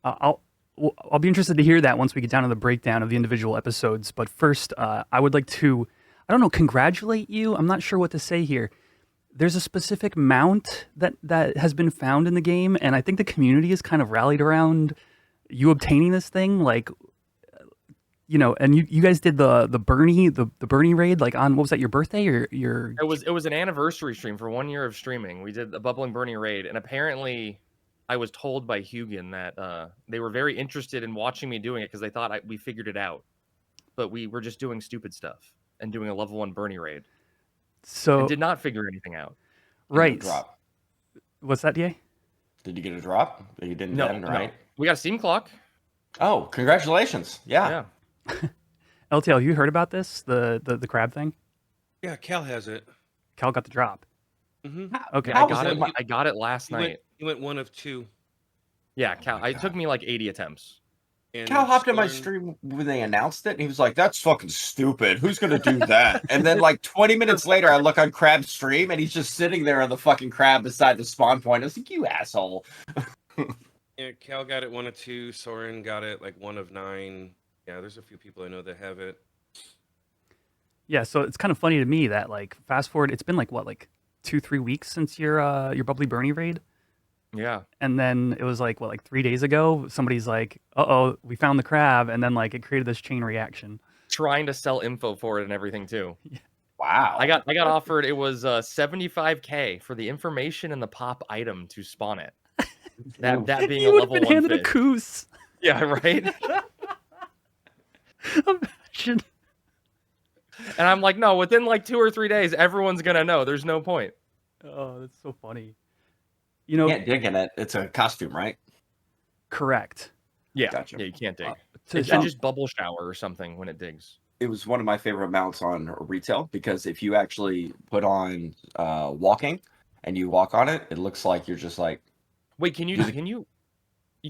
[SPEAKER 2] I'll be interested to hear that once we get down to the breakdown of the individual episodes. But first, I would like to, congratulate you. I'm not sure what to say here. There's a specific mount that has been found in the game, and I think the community is kind of rallied around you obtaining this thing. Like, and you guys did the Bernie raid, like on, what was that, your birthday or your?
[SPEAKER 6] It was an anniversary stream for 1 year of streaming. We did a Bubbling Bernie raid, and apparently I was told by Hugin that they were very interested in watching me doing it because they thought we figured it out, but we were just doing stupid stuff and doing a level 1 Bernie raid.
[SPEAKER 2] So
[SPEAKER 6] I did not figure anything out.
[SPEAKER 2] Right.
[SPEAKER 3] Drop.
[SPEAKER 2] What's that, DA?
[SPEAKER 3] Did you get a drop? You didn't get it, right?
[SPEAKER 6] No. We got a Steam clock.
[SPEAKER 3] Oh, congratulations. Yeah.
[SPEAKER 2] LTL, you heard about this? The crab thing?
[SPEAKER 4] Yeah, Cal has it.
[SPEAKER 2] Cal got the drop.
[SPEAKER 4] Mm-hmm.
[SPEAKER 2] Okay.
[SPEAKER 6] I got it last night.
[SPEAKER 4] He went 1 of 2.
[SPEAKER 6] Yeah, Cal. It took me like 80 attempts.
[SPEAKER 4] And
[SPEAKER 3] Cal hopped in my stream when they announced it, and he was like, that's fucking stupid. Who's going to do that? And then like 20 minutes later, I look on Crab's stream, and he's just sitting there on the fucking crab beside the spawn point. I was like, you asshole.
[SPEAKER 4] Yeah, Cal got it 1 of 2. Soren got it like 1 of 9. Yeah, there's a few people I know that have it.
[SPEAKER 2] Yeah, so it's kind of funny to me that, like, fast forward, it's been like 2-3 weeks since your Bubbly Bernie raid?
[SPEAKER 6] Yeah.
[SPEAKER 2] And then it was like 3 days ago, somebody's like, uh-oh, we found the crab, and then like it created this chain reaction.
[SPEAKER 6] Trying to sell info for it and everything too.
[SPEAKER 2] Yeah.
[SPEAKER 3] Wow.
[SPEAKER 6] I got offered, it was $75K for the information and the pop item to spawn it. That being
[SPEAKER 2] you
[SPEAKER 6] a
[SPEAKER 2] would
[SPEAKER 6] level
[SPEAKER 2] have been
[SPEAKER 6] 1
[SPEAKER 2] handed
[SPEAKER 6] fish.
[SPEAKER 2] a coos.
[SPEAKER 6] Yeah, right?
[SPEAKER 2] Imagine.
[SPEAKER 6] And I'm like, no, within like 2 or 3 days, everyone's gonna know. There's no point.
[SPEAKER 2] Oh, that's so funny. You know,
[SPEAKER 3] You can't dig in it. It's a costume, right?
[SPEAKER 2] correct.
[SPEAKER 6] Yeah,
[SPEAKER 3] Gotcha.
[SPEAKER 6] yeah, you can't dig.
[SPEAKER 2] So
[SPEAKER 6] It should just bubble shower or something when it digs.
[SPEAKER 3] It was one of my favorite mounts on retail because if you actually put on walking and you walk on it, it looks like you're just like.
[SPEAKER 6] Wait, can you can you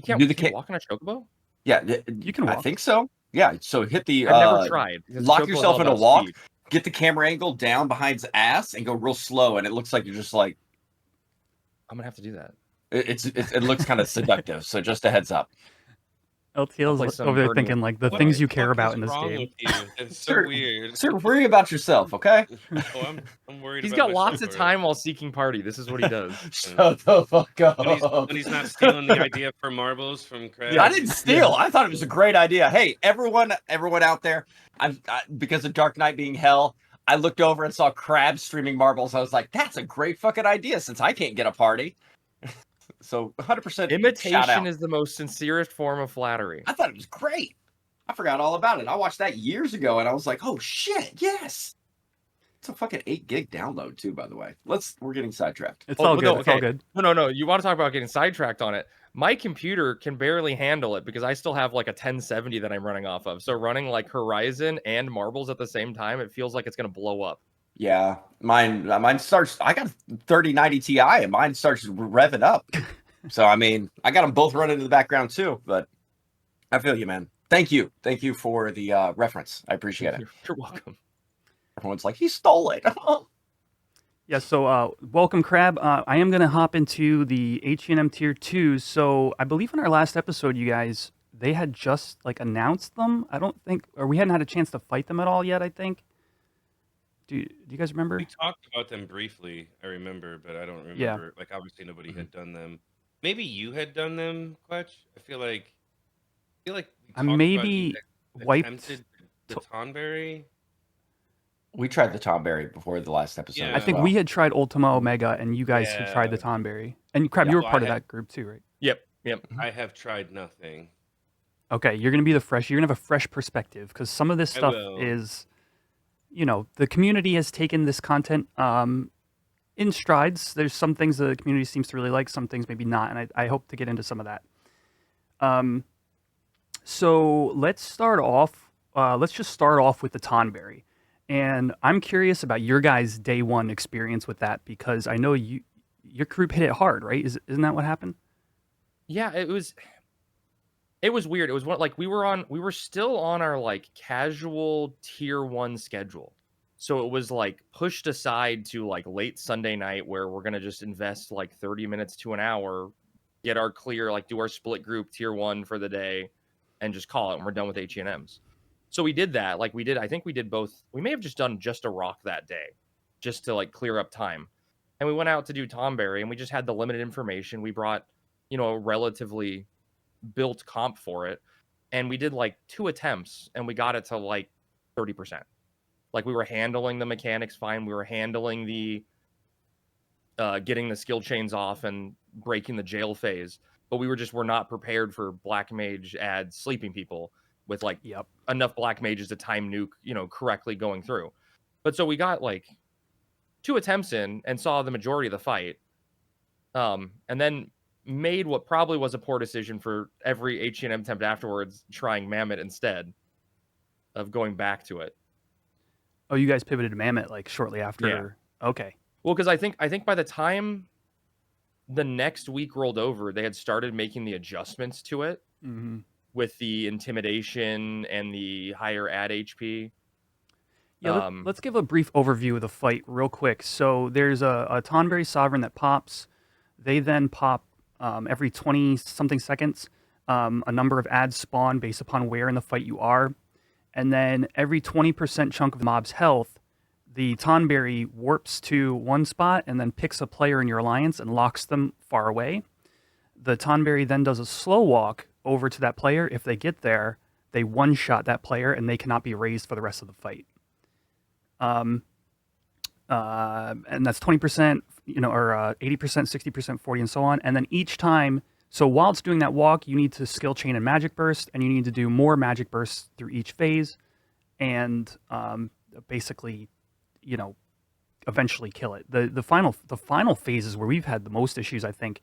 [SPEAKER 6] can't
[SPEAKER 3] Do the
[SPEAKER 6] can you walk on a chocobo?
[SPEAKER 3] Yeah,
[SPEAKER 2] You can
[SPEAKER 3] I
[SPEAKER 2] walk.
[SPEAKER 3] think so. Yeah, so hit the.
[SPEAKER 6] I've never tried. because
[SPEAKER 3] Lock
[SPEAKER 6] Chocobo is
[SPEAKER 3] yourself
[SPEAKER 6] all
[SPEAKER 3] in a
[SPEAKER 6] about
[SPEAKER 3] walk,
[SPEAKER 6] speed.
[SPEAKER 3] get the camera angle down behind his ass, and go real slow, and it looks like you're just like.
[SPEAKER 6] I'm gonna have to do that.
[SPEAKER 3] It looks kind of seductive. So just a heads up.
[SPEAKER 6] I'll play
[SPEAKER 2] LTL's
[SPEAKER 6] some
[SPEAKER 2] over there
[SPEAKER 6] Bernie.
[SPEAKER 2] thinking like the
[SPEAKER 4] What
[SPEAKER 2] things
[SPEAKER 4] the
[SPEAKER 2] you care
[SPEAKER 4] fuck
[SPEAKER 2] about
[SPEAKER 4] is
[SPEAKER 2] in this
[SPEAKER 4] wrong
[SPEAKER 2] game.
[SPEAKER 4] with you? That's so
[SPEAKER 3] Sir,
[SPEAKER 4] weird.
[SPEAKER 3] Sir, worry about yourself, okay?
[SPEAKER 4] Oh, I'm worried
[SPEAKER 6] He's
[SPEAKER 4] about
[SPEAKER 6] got lots
[SPEAKER 4] myself
[SPEAKER 6] of
[SPEAKER 4] already.
[SPEAKER 6] time while seeking party. This is what he does.
[SPEAKER 3] Shut the fuck up.
[SPEAKER 4] When he's not stealing the idea for marbles from Crab.
[SPEAKER 3] I didn't steal. I thought it was a great idea. Hey, everyone out there, because of Dark Knight being hell, I looked over and saw Crab streaming marbles. I was like, that's a great fucking idea since I can't get a party. So 100% shout
[SPEAKER 6] Imitation
[SPEAKER 3] out.
[SPEAKER 6] is the most sincerest form of flattery.
[SPEAKER 3] I thought it was great. I forgot all about it. I watched that years ago and I was like, oh shit, yes. It's a fucking 8 gig download too, by the way. We're getting sidetracked.
[SPEAKER 2] It's all
[SPEAKER 6] well,
[SPEAKER 2] good.
[SPEAKER 6] no,
[SPEAKER 2] It's all
[SPEAKER 6] okay.
[SPEAKER 2] good.
[SPEAKER 6] No. You want to talk about getting sidetracked on it? My computer can barely handle it because I still have like a 1070 that I'm running off of. So running like Horizon and Marbles at the same time, it feels like it's gonna blow up.
[SPEAKER 3] Yeah, mine starts. I got 3090 Ti, and mine starts revving up. So I mean, I got them both running in the background too. But I feel you, man. Thank you for the reference. I appreciate it.
[SPEAKER 6] You're welcome.
[SPEAKER 3] Everyone's like, he stole it.
[SPEAKER 2] Yeah, so welcome, Crab. I am going to hop into the HENM Tier 2. So I believe in our last episode, you guys, they had just like announced them. I don't think, or we hadn't had a chance to fight them at all yet, I think. Do you guys remember?
[SPEAKER 4] We talked about them briefly, I remember, but I don't remember.
[SPEAKER 2] Yeah.
[SPEAKER 4] Like, obviously, nobody had done them. Maybe you had done them, Quetch. I feel like we
[SPEAKER 2] I
[SPEAKER 4] talked about
[SPEAKER 2] maybe
[SPEAKER 4] you
[SPEAKER 2] wiped
[SPEAKER 4] attempted the Tonberry.
[SPEAKER 3] We tried the Tomberry before the last episode.
[SPEAKER 4] Yeah.
[SPEAKER 2] I think we had tried Ultima Omega, and you guys had tried the
[SPEAKER 4] Yeah.
[SPEAKER 2] Tonberry. And Crab,
[SPEAKER 3] Yeah,
[SPEAKER 2] you were
[SPEAKER 4] well,
[SPEAKER 2] part
[SPEAKER 4] I
[SPEAKER 2] of
[SPEAKER 4] had-
[SPEAKER 2] that group too, right?
[SPEAKER 6] Yep.
[SPEAKER 4] I have tried nothing.
[SPEAKER 2] Okay, you're gonna be the fresh. You're gonna have a fresh perspective because some of this
[SPEAKER 4] I
[SPEAKER 2] stuff
[SPEAKER 4] will.
[SPEAKER 2] is, the community has taken this content in strides. There's some things the community seems to really like, some things maybe not, and I hope to get into some of that. So let's start off. Let's just start off with the Tonberry, and I'm curious about your guys' day one experience with that because I know your group hit it hard, right? Isn't that what happened?
[SPEAKER 6] Yeah, it was weird. It was like we were still on our like casual tier 1 schedule. So it was like pushed aside to like late Sunday night where we're going to just invest like 30 minutes to an hour, get our clear, like do our split group tier 1 for the day and just call it and we're done with HENMs. So we did that. Like I think we did both. We may have just done just a rock that day just to like clear up time. And we went out to do Tomberry and we just had the limited information. We brought, a relatively built comp for it. And we did like 2 attempts and we got it to like 30%. Like we were handling the mechanics fine. We were handling the getting the skill chains off and breaking the jail phase. But we were not prepared for Black Mage add sleeping people with like enough Black Mages to time nuke, correctly going through. But so we got like 2 attempts in and saw the majority of the fight. And then made what probably was a poor decision for every HENM attempt afterwards, trying Mammoth instead of going back to it.
[SPEAKER 2] Oh, you guys pivoted to Mammoth like shortly after.
[SPEAKER 6] Yeah.
[SPEAKER 2] Okay.
[SPEAKER 6] Well, because I think by the time the next week rolled over, they had started making the adjustments to it with the intimidation and the higher ad HP.
[SPEAKER 2] Yeah, let's give a brief overview of the fight real quick. So there's a Tonberry Sovereign that pops. They then pop every 20-something seconds. A number of ads spawn based upon where in the fight you are. And then every 20% chunk of the mob's health, the Tonberry warps to one spot and then picks a player in your alliance and locks them far away. The Tonberry then does a slow walk over to that player. If they get there, they one-shot that player and they cannot be raised for the rest of the fight. And that's 20%, or 80%, 60%, 40, and so on. And then each time, so while it's doing that walk, you need to skill chain and magic burst, and you need to do more magic bursts through each phase, and basically, eventually kill it. The final phases where we've had the most issues, I think,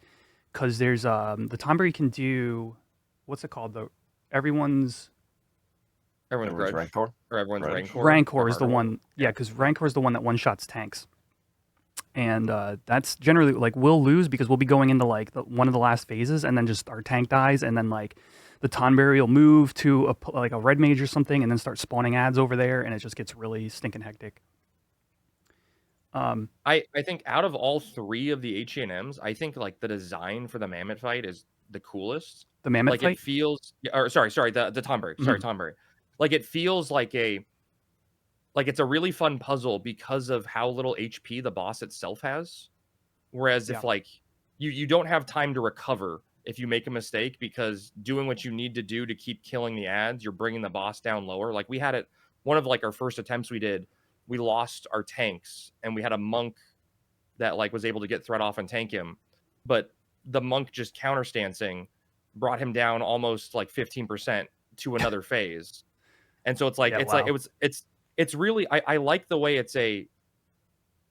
[SPEAKER 2] because there's the Tonberry can do, what's it called?
[SPEAKER 6] Everyone's grudge.
[SPEAKER 3] Rancor?
[SPEAKER 6] Or everyone's
[SPEAKER 3] Right.
[SPEAKER 6] Rancor.
[SPEAKER 2] Rancor is the one, because Rancor is the one that one-shots tanks. And that's generally, like, we'll lose because we'll be going into, like, one of the last phases, and then just our tank dies, and then, like, the Tonberry will move to, a red mage or something, and then start spawning ads over there, and it just gets really stinking hectic.
[SPEAKER 6] I think out of all 3 of the HENMs, I think like the design for the mammoth fight is the coolest.
[SPEAKER 2] The mammoth
[SPEAKER 6] Like it
[SPEAKER 2] fight.
[SPEAKER 6] feels, or sorry, the Tomberry. Sorry,
[SPEAKER 2] Mhm.
[SPEAKER 6] Tomberry. Like it feels like it's a really fun puzzle because of how little HP the boss itself has. Whereas
[SPEAKER 2] Yeah.
[SPEAKER 6] if like you don't have time to recover if you make a mistake, because doing what you need to do to keep killing the ads, you're bringing the boss down lower. Like we had it, one of like our first attempts we did, we lost our tanks and we had a monk that like was able to get threat off and tank him, but the monk just counterstancing brought him down almost like 15% to another phase. And so it's like
[SPEAKER 2] Yeah,
[SPEAKER 6] it's like
[SPEAKER 2] wow.
[SPEAKER 6] it's really I like the way it's a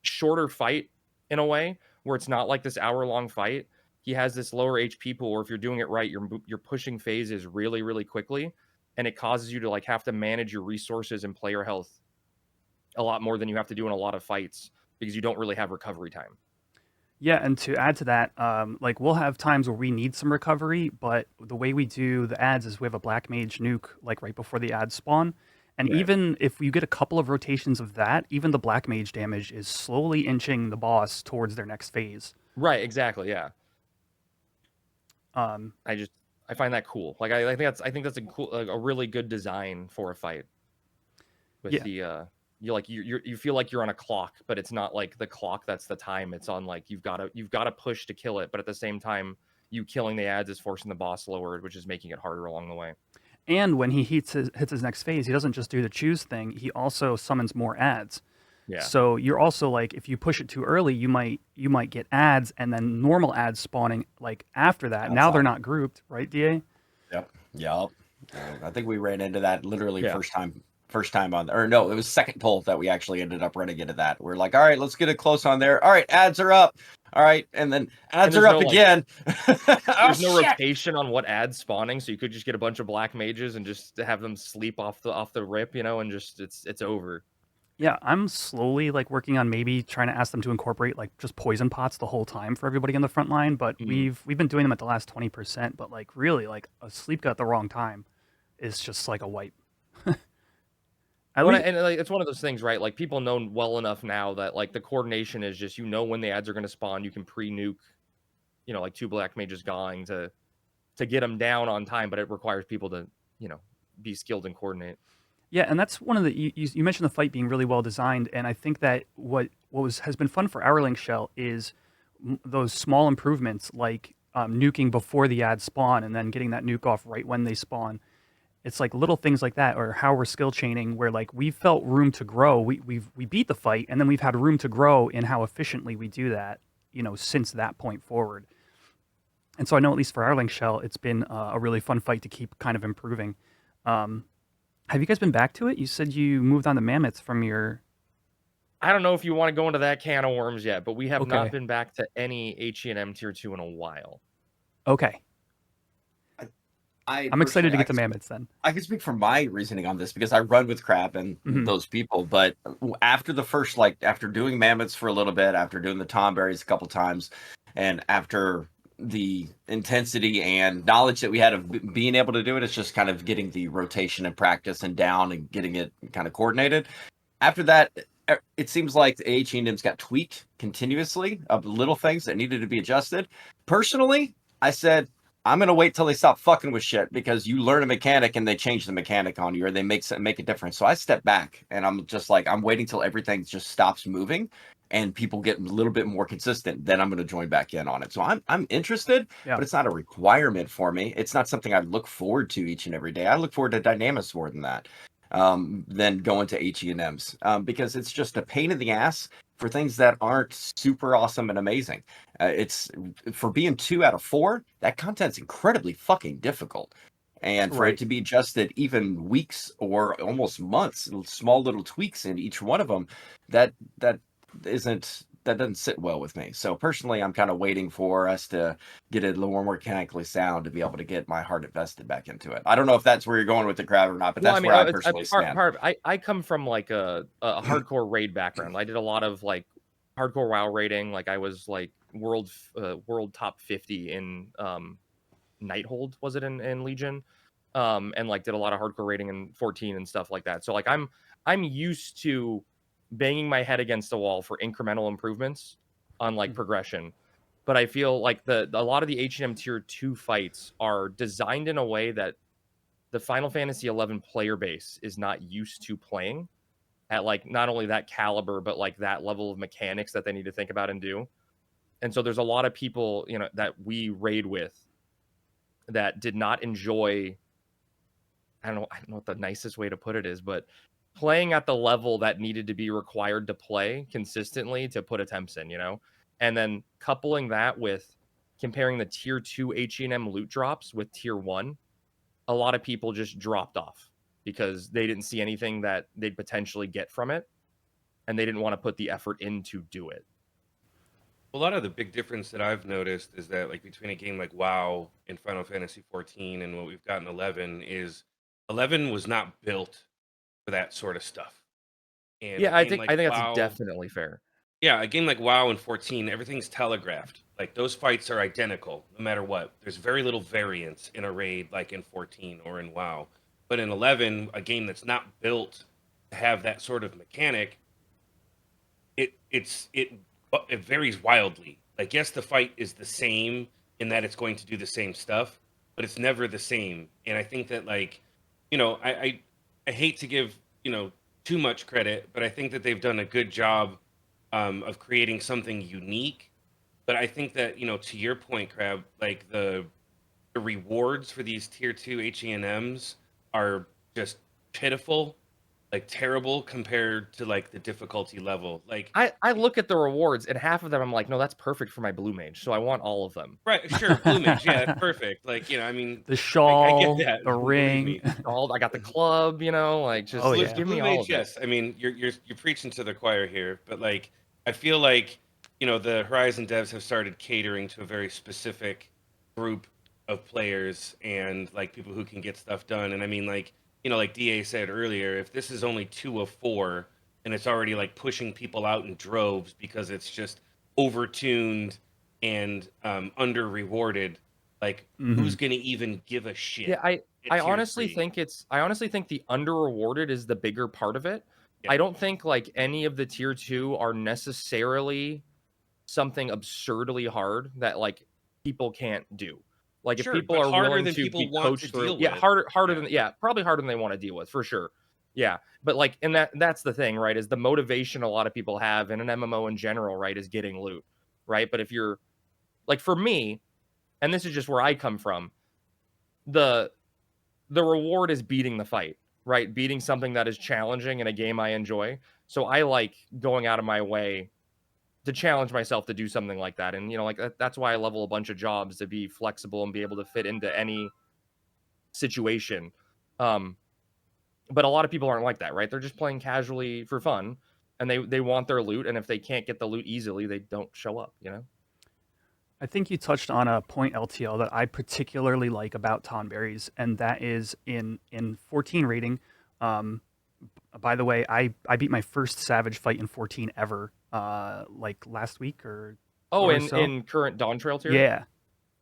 [SPEAKER 6] shorter fight in a way where it's not like this hour-long fight. He has this lower HP pool where if you're doing it right, you're pushing phases really, really quickly, and it causes you to like have to manage your resources and player health a lot more than you have to do in a lot of fights because you don't really have recovery time.
[SPEAKER 2] Yeah, and to add to that, like we'll have times where we need some recovery, but the way we do the ads is we have a black mage nuke like right before the ads spawn, and
[SPEAKER 6] Right.
[SPEAKER 2] even if you get a couple of rotations of that, even the black mage damage is slowly inching the boss towards their next phase.
[SPEAKER 6] Right, exactly, yeah.
[SPEAKER 2] Um,
[SPEAKER 6] I find that cool. Like I think that's a cool, like, a really good design for a fight with
[SPEAKER 2] yeah,
[SPEAKER 6] the you feel like you're on a clock, but it's not like the clock that's the time. It's on like you've got to push to kill it, but at the same time, you killing the ads is forcing the boss lower, which is making it harder along the way.
[SPEAKER 2] and when he hits his next phase, he doesn't just do the choose thing; he also summons more ads.
[SPEAKER 6] Yeah.
[SPEAKER 2] So you're also like, if you push it too early, you might get ads and then normal ads spawning like after that. Now they're
[SPEAKER 3] Outside.
[SPEAKER 2] not grouped, right, Da?
[SPEAKER 3] Yep. I think we ran into that literally
[SPEAKER 6] Yeah.
[SPEAKER 3] first time on, or no, it was second pull that we actually ended up running into that. We're like, all right, let's get it close on there. All right, ads are up. All right, and then ads
[SPEAKER 6] there's
[SPEAKER 3] are up
[SPEAKER 6] no, like,
[SPEAKER 3] again.
[SPEAKER 6] There's no
[SPEAKER 3] shit!
[SPEAKER 6] rotation on what ads spawning, so you could just get a bunch of black mages and just have them sleep off the rip, and just it's over.
[SPEAKER 2] Yeah, I'm slowly like working on maybe trying to ask them to incorporate like just poison pots the whole time for everybody on the front line, but
[SPEAKER 6] Mm.
[SPEAKER 2] we've been doing them at the last 20%, but like really like a sleep gut at the wrong time is just like a wipe. At
[SPEAKER 6] Well,
[SPEAKER 2] least,
[SPEAKER 6] and like, it's one of those things, right? Like people know well enough now that like the coordination is just when the ads are going to spawn. You can pre-nuke, like 2 black mages going to get them down on time, but it requires people to be skilled and coordinate.
[SPEAKER 2] yeah, and that's one of the you mentioned the fight being really well designed, and I think that has been fun for our Link Shell is those small improvements like nuking before the ads spawn and then getting that nuke off right when they spawn. It's like little things like that, or how we're skill chaining, where like we felt room to grow. We beat the fight, and then we've had room to grow in how efficiently we do that. Since that point forward. And so I know at least for our Link Shell, it's been a really fun fight to keep kind of improving. Um, have you guys been back to it? You said you moved on to mammoths from your.
[SPEAKER 6] I don't know if you want to go into that can of worms yet, but we have
[SPEAKER 2] Okay.
[SPEAKER 6] not been back to any HENM Tier 2 in a while.
[SPEAKER 2] Okay. I'm excited to get to
[SPEAKER 3] personally,
[SPEAKER 2] mammoths then.
[SPEAKER 3] I can speak from my reasoning on this because I run with Crab and
[SPEAKER 2] Mhm.
[SPEAKER 3] those people. But after the first, after doing mammoths for a little bit, after doing the tomberries a couple times, and after the intensity and knowledge that we had of being able to do it, it's just kind of getting the rotation and practice and down and getting it kind of coordinated. After that, it seems like the HENMs got tweaked continuously of little things that needed to be adjusted. Personally, I said, I'm gonna wait till they stop fucking with shit because you learn a mechanic and they change the mechanic on you or they make a difference. So I step back and I'm just like, I'm waiting till everything just stops moving and people get a little bit more consistent. Then I'm gonna join back in on it. So I'm interested,
[SPEAKER 2] Yeah.
[SPEAKER 3] but it's not a requirement for me. It's not something I look forward to each and every day. I look forward to dynamics more than that. Than going to HENMs because it's just a pain in the ass for things that aren't super awesome and amazing. It's for being 2 out of 4, that content's incredibly fucking difficult. And for
[SPEAKER 2] Right.
[SPEAKER 3] it to be adjusted even weeks or almost months, small little tweaks in each one of them, that doesn't sit well with me. So personally, I'm kind of waiting for us to get it a little more mechanically sound to be able to get my heart invested back into it. I don't know if that's where you're going with the Crab or not, but that's where I personally stand.
[SPEAKER 6] I come from like a hardcore raid background. I did a lot of like hardcore WoW raiding. Like I was like world top 50 in Nighthold, was it in Legion? And like did a lot of hardcore raiding in 14 and stuff like that. So like I'm used to banging my head against the wall for incremental improvements on like progression. But I feel like a lot of the HENM Tier 2 fights are designed in a way that the Final Fantasy 11 player base is not used to playing at like not only that caliber, but like that level of mechanics that they need to think about and do. And so there's a lot of people, you know, that we raid with that did not enjoy, I don't know what the nicest way to put it is, but playing at the level that needed to be required to play consistently to put attempts in, you know? And then coupling that with comparing the tier 2 HENM loot drops with tier 1, a lot of people just dropped off because they didn't see anything that they'd potentially get from it, and they didn't want to put the effort in to do it.
[SPEAKER 4] A lot of the big difference that I've noticed is that like between a game like WoW and Final Fantasy 14 and what we've got in 11 is 11 was not built for that sort of stuff. And
[SPEAKER 6] Yeah,
[SPEAKER 4] a
[SPEAKER 6] I
[SPEAKER 4] game
[SPEAKER 6] think
[SPEAKER 4] like
[SPEAKER 6] I think
[SPEAKER 4] WoW,
[SPEAKER 6] that's definitely fair.
[SPEAKER 4] yeah, a game like WoW and 14, everything's telegraphed. Like those fights are identical no matter what. There's very little variance in a raid like in 14 or in WoW. But in 11, a game that's not built to have that sort of mechanic, it varies wildly. Like yes, the fight is the same in that it's going to do the same stuff, but it's never the same. And I think that like, you know, I hate to give, you know, too much credit, but I think that they've done a good job of creating something unique. But I think that, you know, to your point, Crab, like the rewards for these tier 2 HENMs are just pitiful, like terrible compared to like the difficulty level. Like
[SPEAKER 6] I look at the rewards, and half of them I'm like, no, that's perfect for my blue mage, so I want all of them.
[SPEAKER 4] right, sure, blue mage, yeah, it's perfect. Like, you know, I mean,
[SPEAKER 2] The
[SPEAKER 4] I get
[SPEAKER 2] shawl,
[SPEAKER 4] that.
[SPEAKER 2] the
[SPEAKER 4] Believe
[SPEAKER 2] ring.
[SPEAKER 4] me.
[SPEAKER 6] I got the club, you know, like just
[SPEAKER 2] Oh,
[SPEAKER 4] Blue,
[SPEAKER 2] yeah.
[SPEAKER 6] give
[SPEAKER 4] blue
[SPEAKER 6] me all
[SPEAKER 4] mage,
[SPEAKER 6] of it.
[SPEAKER 4] yes. I mean, you're preaching to the choir here, but like, I feel like, you know, the Horizon devs have started catering to a very specific group of players and like people who can get stuff done. And I mean, like, you know, like DA said earlier, if this is only 2 of 4 and it's already like pushing people out in droves because it's just overtuned and under rewarded, like who's gonna even give a shit?
[SPEAKER 6] Yeah, I
[SPEAKER 4] at tier
[SPEAKER 6] honestly
[SPEAKER 4] 3?
[SPEAKER 6] think the under rewarded is the bigger part of it.
[SPEAKER 4] Yeah.
[SPEAKER 6] I don't think like any of the tier 2 are necessarily something absurdly hard that like people can't do. Like if
[SPEAKER 4] Sure,
[SPEAKER 6] people
[SPEAKER 4] but
[SPEAKER 6] are
[SPEAKER 4] harder
[SPEAKER 6] willing
[SPEAKER 4] than
[SPEAKER 6] to
[SPEAKER 4] people
[SPEAKER 6] be
[SPEAKER 4] want to
[SPEAKER 6] coached through,
[SPEAKER 4] deal
[SPEAKER 6] yeah,
[SPEAKER 4] with.
[SPEAKER 6] harder
[SPEAKER 4] Yeah.
[SPEAKER 6] than probably harder than they want to deal with for sure. Yeah, but like, and that's the thing, right? Is the motivation a lot of people have in an MMO in general, right? Is getting loot, right? But if you're like, for me, and this is just where I come from, the reward is beating the fight, right? Beating something that is challenging in a game I enjoy. So I like going out of my way to challenge myself to do something like that. And, you know, like that's why I level a bunch of jobs to be flexible and be able to fit into any situation. But a lot of people aren't like that, right? They're just playing casually for fun, and they want their loot. And if they can't get the loot easily, they don't show up, you know?
[SPEAKER 2] I think you touched on a point, LTL, that I particularly like about Tonberries, and that is in 14 rating. By the way, I beat my first Savage fight in 14 ever, like last week or
[SPEAKER 6] Oh,
[SPEAKER 2] so.
[SPEAKER 6] in current Dawn Trail tier?
[SPEAKER 2] Yeah.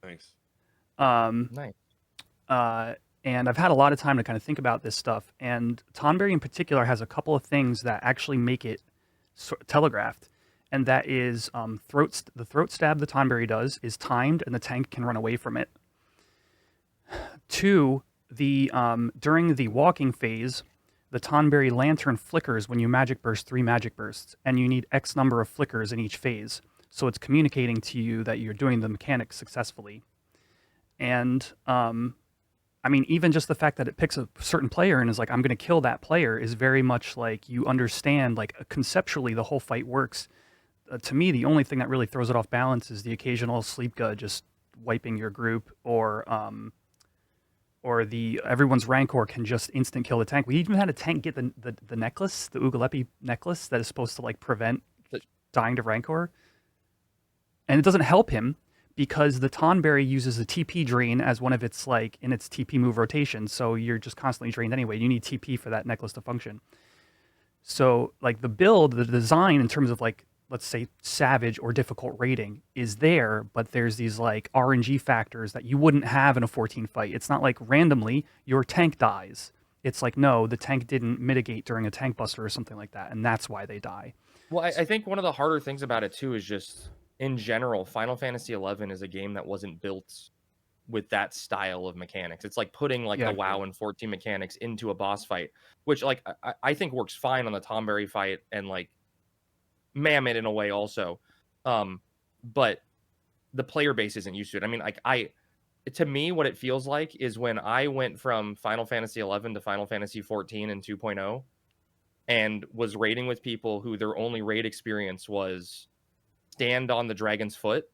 [SPEAKER 4] Nice.
[SPEAKER 6] Nice.
[SPEAKER 2] And I've had a lot of time to kind of think about this stuff. And Tonberry in particular has a couple of things that actually make it telegraphed. And that is the throat stab the Tonberry does is timed, and the tank can run away from it. 2, during the walking phase, the Tonberry lantern flickers when you magic burst 3 magic bursts, and you need X number of flickers in each phase. So it's communicating to you that you're doing the mechanic successfully. And I mean, even just the fact that it picks a certain player and is like, I'm going to kill that player, is very much like you understand, like conceptually, the whole fight works. To me, the only thing that really throws it off balance is the occasional sleep gut just wiping your group, or the everyone's Rancor can just instant kill the tank. We even had a tank get the necklace, the Ugalepi necklace, that is supposed to like prevent dying to Rancor. And it doesn't help him because the Tonberry uses the TP drain as one of its like in its TP move rotation. So you're just constantly drained anyway. You need TP for that necklace to function. So like the build, the design in terms of like, let's say Savage or difficult rating is there, but there's these like RNG factors that you wouldn't have in a 14 fight. It's not like randomly your tank dies. it's like, no, the tank didn't mitigate during a tank buster or something like that, and that's why they die.
[SPEAKER 6] Well, I think one of the harder things about it too is just in general, Final Fantasy 11 is a game that wasn't built with that style of mechanics. It's like putting like
[SPEAKER 2] Yeah.
[SPEAKER 6] the WoW and 14 mechanics into a boss fight, which like I think works fine on the Tomberry fight and like Mammoth in a way also. But the player base isn't used to it. I mean, like to me, what it feels like is when I went from Final Fantasy 11 to Final Fantasy 14 and 2.0 and was raiding with people who their only raid experience was stand on the dragon's foot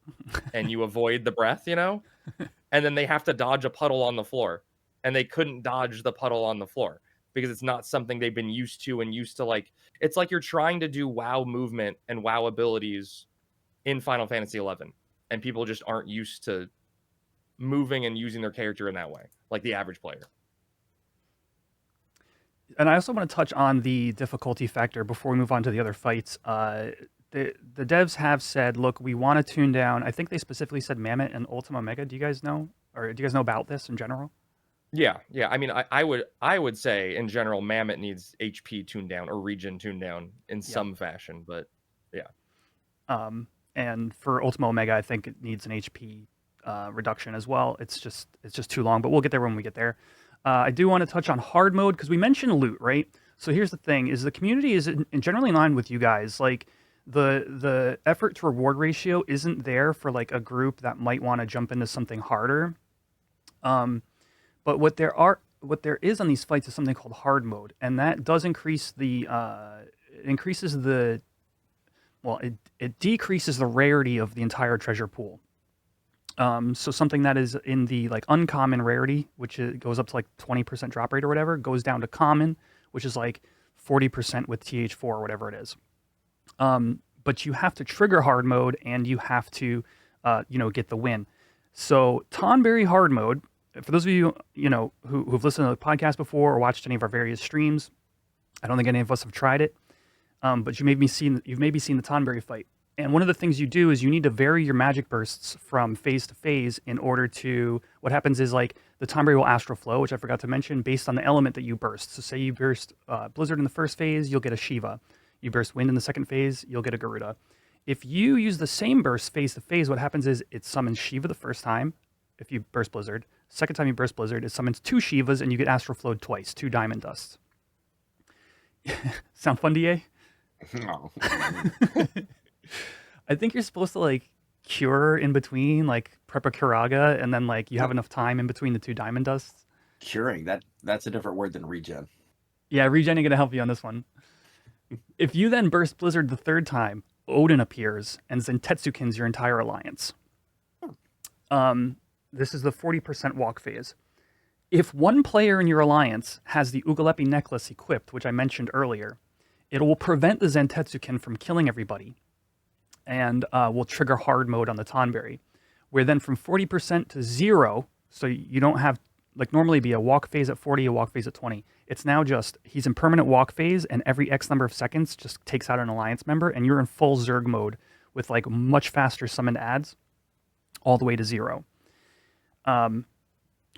[SPEAKER 6] and you avoid the breath, and then they have to dodge a puddle on the floor, and they couldn't dodge the puddle on the floor because it's not something they've been used to and used to. Like, it's like you're trying to do WoW movement and WoW abilities in Final Fantasy 11, and people just aren't used to moving and using their character in that way, like the average player.
[SPEAKER 2] And I also want to touch on the difficulty factor before we move on to the other fights. The devs have said, look, we want to tune down. I think they specifically said Mammoth and Ultima Mega. Do you guys know, or do you guys know about this in general?
[SPEAKER 6] Yeah. I mean, I would say in general, Mammoth needs HP tuned down or region tuned down in some fashion, but yeah.
[SPEAKER 2] And for Ultima Omega, I think it needs an HP reduction as well. It's just too long, but we'll get there when we get there. I do want to touch on hard mode because we mentioned loot, right? So here's the thing: is the community is generally in line with you guys. Like the effort to reward ratio isn't there for like a group that might want to jump into something harder. But what there is on these fights is something called hard mode, and that does increase the it decreases the rarity of the entire treasure pool. So something that is in the like uncommon rarity, which goes up to like 20% drop rate or whatever, goes down to common, which is like 40% with TH4 or whatever it is. But you have to trigger hard mode and you have to, get the win. So Tonberry hard mode, for those of you, who've listened to the podcast before or watched any of our various streams, I don't think any of us have tried it, but you've maybe seen the Tonberry fight. And one of the things you do is you need to vary your magic bursts from phase to phase in order to, what happens is like the Tonberry will astral flow, which I forgot to mention, based on the element that you burst. So say you burst Blizzard in the first phase, you'll get a Shiva. You burst Wind in the second phase, you'll get a Garuda. If you use the same burst phase to phase, what happens is it summons Shiva the first time, if you burst Blizzard. Second time you burst Blizzard, it summons 2 Shivas and you get astral flowed twice, 2 Diamond Dusts. Sound fun, DA?
[SPEAKER 3] No.
[SPEAKER 2] I think you're supposed to like cure in between, like prep a Kuraga, and then like you have enough time in between the 2 Diamond Dusts.
[SPEAKER 3] Curing, that's a different word than regen.
[SPEAKER 2] Yeah, regen ain't gonna help you on this one. If you then burst Blizzard the 3rd time, Odin appears and Zentetsu-kins your entire alliance. This is the 40% walk phase. If one player in your alliance has the Ugalepi necklace equipped, which I mentioned earlier, it will prevent the Zentetsu-kin from killing everybody, and will trigger hard mode on the Tonberry, where then from 40% to 0, so you don't have, like normally be a walk phase at 40, a walk phase at 20. It's now just, he's in permanent walk phase, and every X number of seconds just takes out an alliance member, and you're in full Zerg mode with like much faster summoned adds all the way to 0.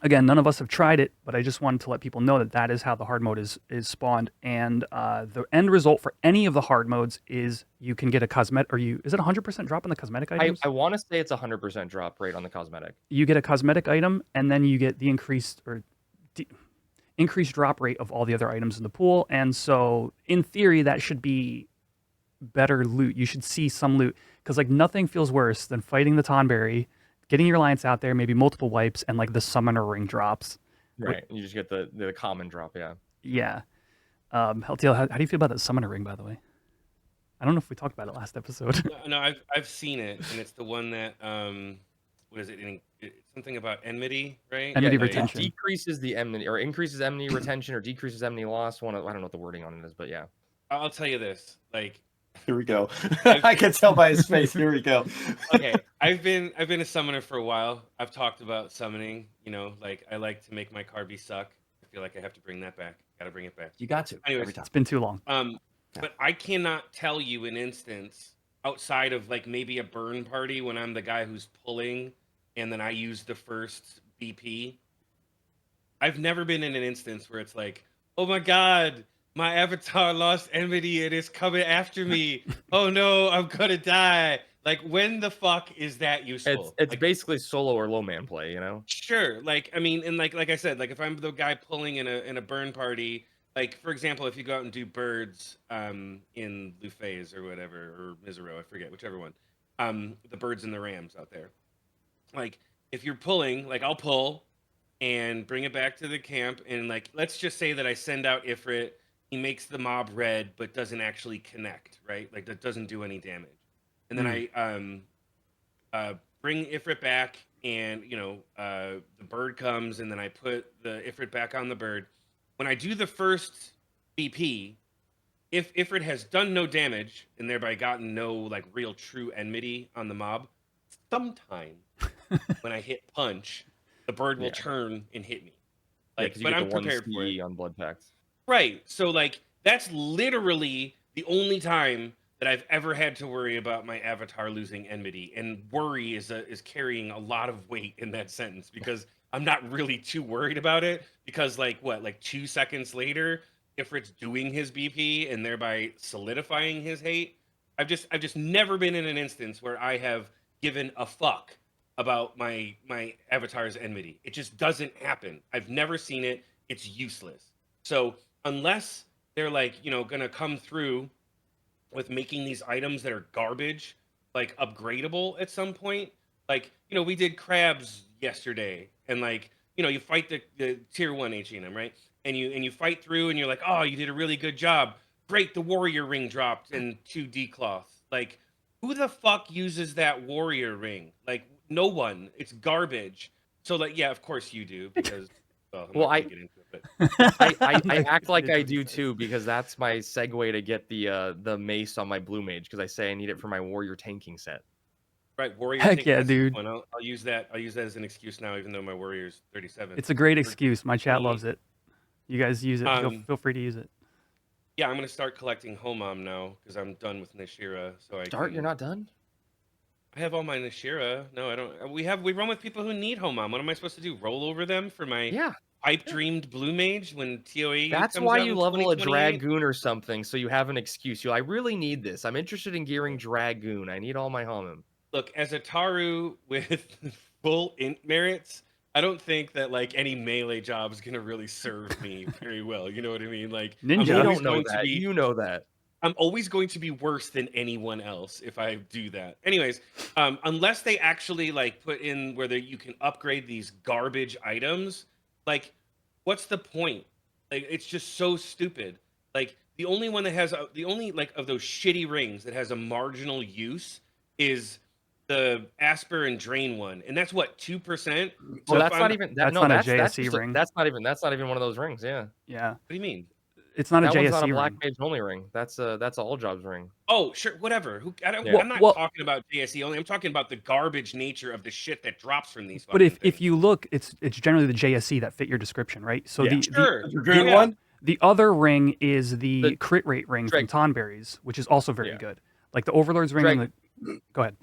[SPEAKER 2] Again, none of us have tried it, but I just wanted to let people know that is how the hard mode is spawned. And the end result for any of the hard modes is you can get a cosmetic, is it 100% drop on the cosmetic items?
[SPEAKER 6] I want to say it's 100% drop rate on the cosmetic.
[SPEAKER 2] You get a cosmetic item, and then you get the increased drop rate of all the other items in the pool. And so, in theory, that should be better loot. You should see some loot, because like nothing feels worse than fighting the Tonberry, getting your alliance out there, maybe multiple wipes, and like the summoner ring drops.
[SPEAKER 6] Right, you just get the common drop, yeah.
[SPEAKER 2] Yeah. Heltiel, how do you feel about that summoner ring, by the way? I don't know if we talked about it last episode.
[SPEAKER 4] No, I've seen it, and it's the one that what is it? It's something about enmity, right?
[SPEAKER 2] Enmity
[SPEAKER 6] Yeah,
[SPEAKER 2] retention.
[SPEAKER 6] It decreases the enmity, or increases enmity retention, or decreases enmity loss. I don't know what the wording on it is, but yeah.
[SPEAKER 4] I'll tell you this, like.
[SPEAKER 3] Here we go. I can tell by his face. Here we go.
[SPEAKER 4] Okay, I've been a summoner for a while. I've talked about summoning. Like I like to make my card be suck. I feel like I have to bring that back. Got to bring it back.
[SPEAKER 3] You got to.
[SPEAKER 4] Anyways,
[SPEAKER 3] every time.
[SPEAKER 2] It's been too long.
[SPEAKER 4] But I cannot tell you an instance outside of like maybe a burn party when I'm the guy who's pulling, and then I use the first BP. I've never been in an instance where it's like, oh my god, my avatar lost enmity and it's coming after me. Oh no, I'm gonna die. Like, when the fuck is that useful?
[SPEAKER 6] It's
[SPEAKER 4] Like,
[SPEAKER 6] basically solo or low man play, you know.
[SPEAKER 4] sure, like, I mean, and like I said, like if I'm the guy pulling in a burn party, like for example, if you go out and do birds in Lufay's or whatever, or Misero, I forget, whichever one, the birds and the rams out there, like if you're pulling, like I'll pull and bring it back to the camp, and like let's just say that I send out Ifrit, he makes the mob red but doesn't actually connect, right? Like that doesn't do any damage, and then I bring Ifrit back, and the bird comes, and then I put the Ifrit back on the bird. When I do the first BP, if Ifrit has done no damage and thereby gotten no like real true enmity on the mob, sometime when I hit punch, the bird will
[SPEAKER 6] Yeah.
[SPEAKER 4] turn and hit me.
[SPEAKER 6] Yeah,
[SPEAKER 4] Like,
[SPEAKER 6] 'cause you
[SPEAKER 4] but
[SPEAKER 6] get
[SPEAKER 4] I'm
[SPEAKER 6] the 1
[SPEAKER 4] prepared for it.
[SPEAKER 6] CE on blood packs.
[SPEAKER 4] Right. So like that's literally the only time that I've ever had to worry about my avatar losing enmity, and worry is carrying a lot of weight in that sentence, because I'm not really too worried about it, because like 2 seconds later, if it's doing his BP and thereby solidifying his hate, I've just never been in an instance where I have given a fuck about my avatar's enmity. It just doesn't happen. I've never seen it. It's useless. So unless they're like, gonna come through with making these items that are garbage, like upgradable at some point, like, we did crabs yesterday, and like, you fight the tier 1 HENM, right? And you fight through, and you're like, oh, you did a really good job. Great, the warrior ring dropped and 2 decloth. Like, who the fuck uses that warrior ring? Like, no one. It's garbage. So like, yeah, of course you do, because I'm
[SPEAKER 6] Well,
[SPEAKER 4] not gonna get into it, but
[SPEAKER 6] I act like I do too, because that's my segue to get the mace on my blue mage, because I say I need it for my warrior tanking set.
[SPEAKER 4] right, warrior.
[SPEAKER 2] Heck
[SPEAKER 4] tank,
[SPEAKER 2] yeah,
[SPEAKER 4] that's the
[SPEAKER 2] dude.
[SPEAKER 4] one. I'll use that. I'll use that as an excuse now, even though my warrior's 37.
[SPEAKER 2] It's a great
[SPEAKER 4] Or
[SPEAKER 2] excuse. My chat
[SPEAKER 4] 28.
[SPEAKER 2] loves it. You guys use it. Feel free to use it.
[SPEAKER 4] Yeah, I'm gonna start collecting Homam now, because I'm done with Nashira. So
[SPEAKER 6] You're not done?
[SPEAKER 4] I have all my Nashira. No, I don't. We run with people who need Homam. What am I supposed to do? Roll over them for my
[SPEAKER 6] Yeah.
[SPEAKER 4] pipe dreamed blue mage when TOA
[SPEAKER 6] That's
[SPEAKER 4] comes
[SPEAKER 6] why
[SPEAKER 4] out
[SPEAKER 6] you
[SPEAKER 4] in
[SPEAKER 6] level a
[SPEAKER 4] 2028?
[SPEAKER 6] Dragoon or something, so you have an excuse. I really need this. I'm interested in gearing Dragoon. I need all my Homam.
[SPEAKER 4] Look, as a Taru with full int merits, I don't think that like any melee job is gonna really serve me very well. You know what I mean? Like,
[SPEAKER 2] Ninja.
[SPEAKER 4] I'm
[SPEAKER 6] You
[SPEAKER 4] always
[SPEAKER 6] don't know
[SPEAKER 4] going to
[SPEAKER 6] that.
[SPEAKER 4] be,
[SPEAKER 6] You know that.
[SPEAKER 4] I'm always going to be worse than anyone else if I do that. Anyways, unless they actually like put in where you can upgrade these garbage items, like, what's the point? Like, it's just so stupid. Like, the only one that has the only like of those shitty rings that has a marginal use is the Asper and Drain one, and that's what 2%.
[SPEAKER 6] Well,
[SPEAKER 4] So if
[SPEAKER 6] that's
[SPEAKER 4] I'm,
[SPEAKER 6] not even that.
[SPEAKER 2] That's
[SPEAKER 6] No,
[SPEAKER 2] not a
[SPEAKER 6] that's
[SPEAKER 2] JSE
[SPEAKER 6] just
[SPEAKER 2] ring.
[SPEAKER 6] that's not even one of those rings. Yeah,
[SPEAKER 2] Yeah.
[SPEAKER 4] what do you mean?
[SPEAKER 2] It's not a
[SPEAKER 6] that one's not a
[SPEAKER 2] JSE
[SPEAKER 6] black
[SPEAKER 2] ring.
[SPEAKER 6] mage only ring. That's a all jobs ring.
[SPEAKER 4] Oh, sure, whatever.
[SPEAKER 6] Yeah.
[SPEAKER 4] I'm not
[SPEAKER 2] Well-
[SPEAKER 4] talking about JSE only. I'm talking about the garbage nature of the shit that drops from these.
[SPEAKER 2] But
[SPEAKER 4] fucking
[SPEAKER 2] if
[SPEAKER 4] things.
[SPEAKER 2] you look, it's generally the JSE that fit your description, right? So
[SPEAKER 6] Yeah.
[SPEAKER 4] Sure.
[SPEAKER 3] The green
[SPEAKER 4] Yeah.
[SPEAKER 3] one?
[SPEAKER 2] the other ring is the
[SPEAKER 6] The
[SPEAKER 2] crit rate ring from Tonberries, which is also very
[SPEAKER 6] Yeah.
[SPEAKER 2] good. Like the Overlord's ring. And go ahead.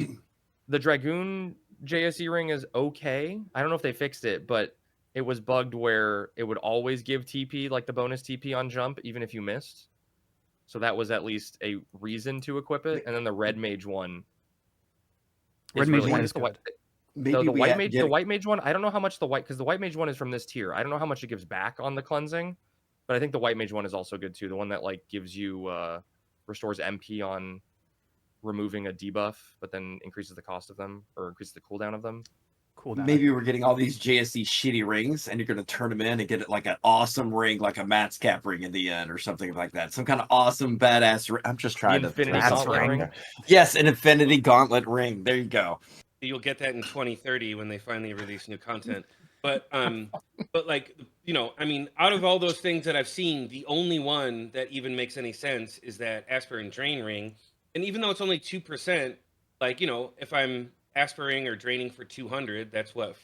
[SPEAKER 6] The Dragoon JSE ring is okay. I don't know if they fixed it, but it was bugged where it would always give TP, like the bonus TP on jump, even if you missed. So that was at least a reason to equip it. And then the red mage one.
[SPEAKER 2] Red mage one is
[SPEAKER 6] the
[SPEAKER 2] good.
[SPEAKER 3] Maybe we
[SPEAKER 6] white mage, the white mage one. I don't know how much because the white mage one is from this tier. I don't know how much it gives back on the cleansing, but I think the white mage one is also good too. The one that like gives you restores MP on removing a debuff, but then increases the cost of them or increases the cooldown of them.
[SPEAKER 2] Cooldown.
[SPEAKER 3] Maybe we're getting all these JSE shitty rings, and you're going to turn them in and get it like an awesome ring, like a Matt's cap ring in the end, or something like that. Some kind of awesome, badass ring. I'm just trying to.
[SPEAKER 6] Infinity
[SPEAKER 3] throw
[SPEAKER 6] Gauntlet
[SPEAKER 3] something out
[SPEAKER 6] ring?
[SPEAKER 3] there. Yes, an Infinity Gauntlet ring. There you go.
[SPEAKER 4] You'll get that in 2030 when they finally release new content. But like, I mean, out of all those things that I've seen, the only one that even makes any sense is that Asper and Drain ring. And even though it's only 2%, like, if I'm aspirating or draining for 200, that's what,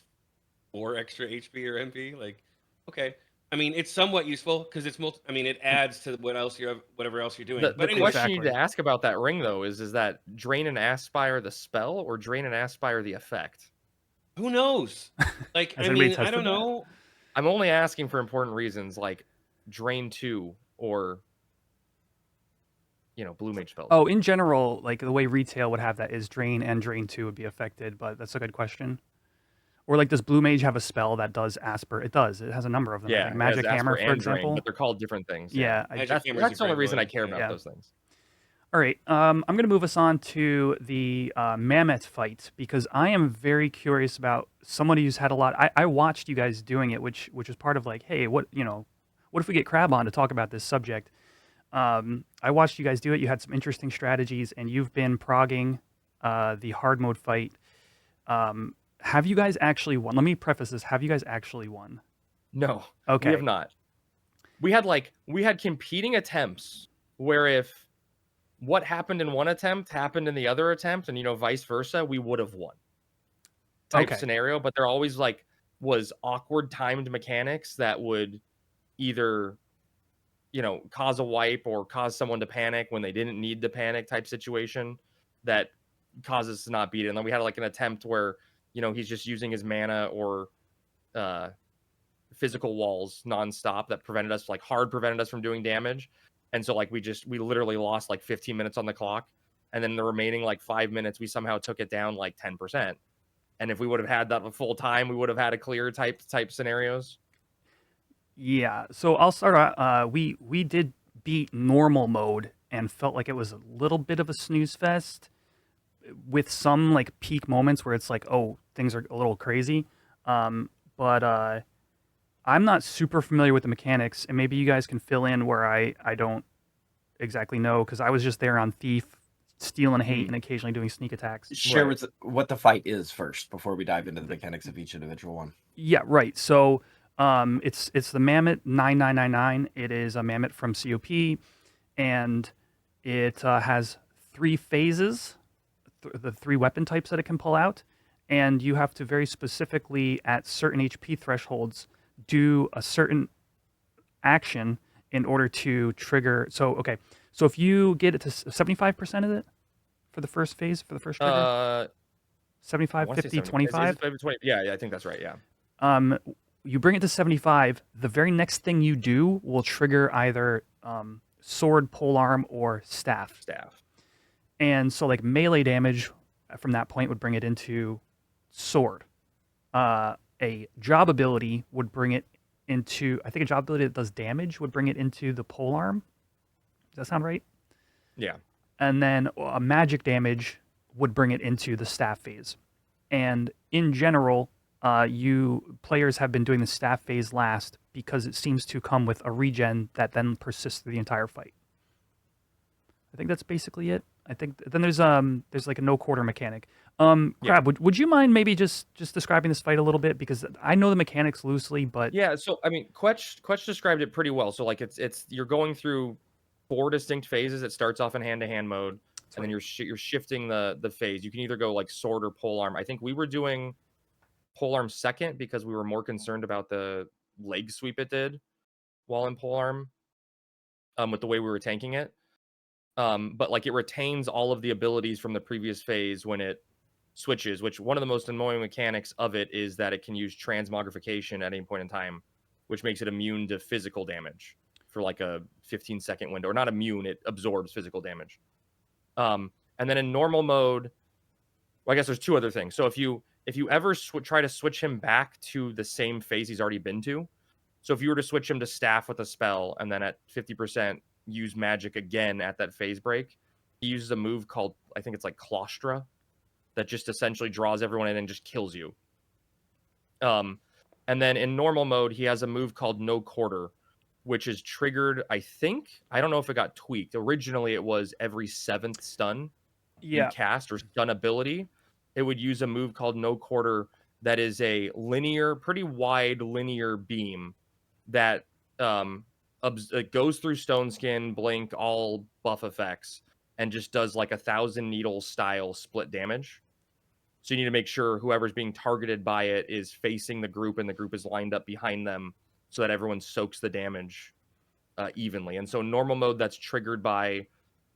[SPEAKER 4] 4 extra HP or MP? Like, okay. I mean, it's somewhat useful because it's it adds to whatever else you're doing.
[SPEAKER 6] The
[SPEAKER 4] But anyway,
[SPEAKER 6] question you need to ask about that ring though is that drain and aspire the spell or drain and aspire the effect?
[SPEAKER 4] who knows? Like,
[SPEAKER 2] Has
[SPEAKER 4] I
[SPEAKER 2] anybody
[SPEAKER 4] mean, I
[SPEAKER 2] tested
[SPEAKER 4] don't
[SPEAKER 2] that?
[SPEAKER 4] know.
[SPEAKER 6] I'm only asking for important reasons. Like, Drain 2 or blue mage spells?
[SPEAKER 2] Oh, in general, like the way retail would have that is drain and drain 2 would be affected, but that's a good question. Or like, does blue mage have a spell that does Asper? It does. It has a number of them. I
[SPEAKER 6] Yeah,
[SPEAKER 2] think
[SPEAKER 6] it has
[SPEAKER 2] Magic Hammer,
[SPEAKER 6] Asper
[SPEAKER 2] for
[SPEAKER 6] and Drain,
[SPEAKER 2] example.
[SPEAKER 6] but they're called different things.
[SPEAKER 2] Yeah,
[SPEAKER 4] Magic Hammer's a
[SPEAKER 6] that's the only
[SPEAKER 4] great
[SPEAKER 6] reason
[SPEAKER 4] one.
[SPEAKER 6] I care about
[SPEAKER 2] Yeah.
[SPEAKER 6] those things.
[SPEAKER 2] All right, I'm going to move us on to the Mammoth fight because I am very curious about somebody who's had a lot. I watched you guys doing it, which is part of like, hey, what if we get Crab on to talk about this subject? I watched you guys do it. You had some interesting strategies, and you've been progging the hard mode fight. Have you guys actually won? Let me preface this. Have you guys actually won?
[SPEAKER 6] No,
[SPEAKER 2] Okay.
[SPEAKER 6] we have not. We had competing attempts where if what happened in one attempt happened in the other attempt, and vice versa, we would have won. Type scenario, but there always was awkward timed mechanics that would either cause a wipe or cause someone to panic when they didn't need to panic type situation that causes us to not beat it. And then we had an attempt where he's just using his mana or physical walls nonstop that prevented us prevented us from doing damage. And so we literally lost 15 minutes on the clock, and then the remaining 5 minutes we somehow took it down 10%. And if we would have had that the full time, we would have had a clear type scenarios.
[SPEAKER 2] Yeah, so I'll start out. We did beat normal mode and felt like it was a little bit of a snooze fest with some peak moments where it's oh, things are a little crazy. But I'm not super familiar with the mechanics, and maybe you guys can fill in where I don't exactly know because I was just there on Thief, steal and hate, and occasionally doing sneak attacks.
[SPEAKER 3] Share with what the fight is first before we dive into the mechanics of each individual one.
[SPEAKER 2] Yeah, right. So it's the Mammoth 9999. It is a Mammoth from COP, and it has 3 phases, the 3 weapon types that it can pull out, and you have to very specifically at certain HP thresholds do a certain action in order to trigger. So if you get it to 75% of it for the first phase, for the first trigger, 75, 50, 25.
[SPEAKER 6] Yeah, I think that's right. Yeah.
[SPEAKER 2] You bring it to 75. The very next thing you do will trigger either sword, polearm, or staff. And so melee damage from that point would bring it into sword. A job ability would bring it into, I think a job ability that does damage would bring it into the polearm. Does that sound right?
[SPEAKER 6] Yeah.
[SPEAKER 2] And then a magic damage would bring it into the staff phase. And in general, players have been doing the staff phase last because it seems to come with a regen that then persists through the entire fight. I think that's basically it. I think then there's a no quarter mechanic. Crab, would you mind maybe just describing this fight a little bit, because I know the mechanics loosely, but
[SPEAKER 6] yeah. So I mean, Quetch described it pretty well. So it's you're going through 4 distinct phases. It starts off in hand-to-hand mode, and then you're shifting the phase. You can either go sword or polearm. I think we were doing polearm second because we were more concerned about the leg sweep it did while in polearm, with the way we were tanking it. But it retains all of the abilities from the previous phase when it switches, which one of the most annoying mechanics of it is that it can use transmogrification at any point in time, which makes it immune to physical damage for a 15-second window. Or not immune, it absorbs physical damage. And then in normal mode, well, I guess there's 2 other things. So if you ever try to switch him back to the same phase he's already been to, so if you were to switch him to staff with a spell and then at 50% use magic again at that phase break, he uses a move called, I think it's Claustra, that just essentially draws everyone in and just kills you. And then in normal mode, he has a move called No Quarter, which is triggered, I don't know if it got tweaked. Originally, it was every 7th stun you cast or stun ability. It would use a move called No Quarter that is a pretty wide linear beam that it goes through Stone Skin, Blink, all buff effects, and just does 1,000 needle style split damage. So you need to make sure whoever's being targeted by it is facing the group and the group is lined up behind them so that everyone soaks the damage evenly. And so normal mode, that's triggered by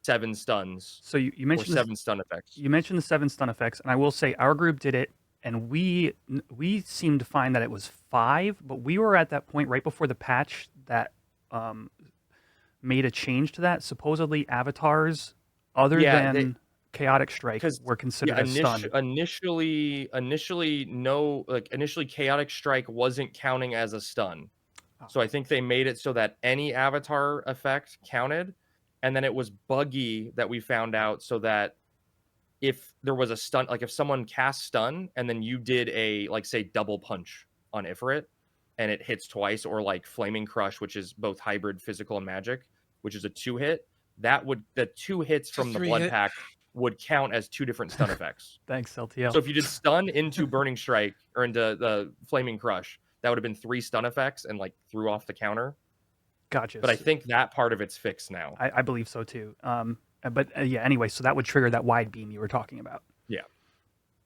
[SPEAKER 6] 7 stuns.
[SPEAKER 2] So you mentioned
[SPEAKER 6] 7 stun effects.
[SPEAKER 2] You mentioned the 7 stun effects, and I will say our group did it, and we seemed to find that it was 5, but we were at that point right before the patch that made a change to that. Supposedly, avatars other
[SPEAKER 6] Yeah,
[SPEAKER 2] than Chaotic Strike
[SPEAKER 6] because
[SPEAKER 2] were considered as stun.
[SPEAKER 6] initially Chaotic Strike wasn't counting as a stun.
[SPEAKER 2] Oh.
[SPEAKER 6] So I think they made it so that any avatar effect counted, and then it was buggy that we found out so that if there was a stun, like if someone cast stun and then you did a, like, say, double punch on Ifrit and it hits twice, or like Flaming Crush, which is both hybrid physical and magic, which is a 2-hit, the 2 hits from the blood
[SPEAKER 4] 3-hit.
[SPEAKER 6] pack would count as 2 different stun effects.
[SPEAKER 2] Thanks, LTL.
[SPEAKER 6] So if you did stun into Burning Strike or into the Flaming Crush, that would have been 3 stun effects and like threw off the counter.
[SPEAKER 2] Gotcha.
[SPEAKER 6] But I think that part of it's fixed now.
[SPEAKER 2] I believe so too. But yeah, anyway, so that would trigger that wide beam you were talking about.
[SPEAKER 6] Yeah,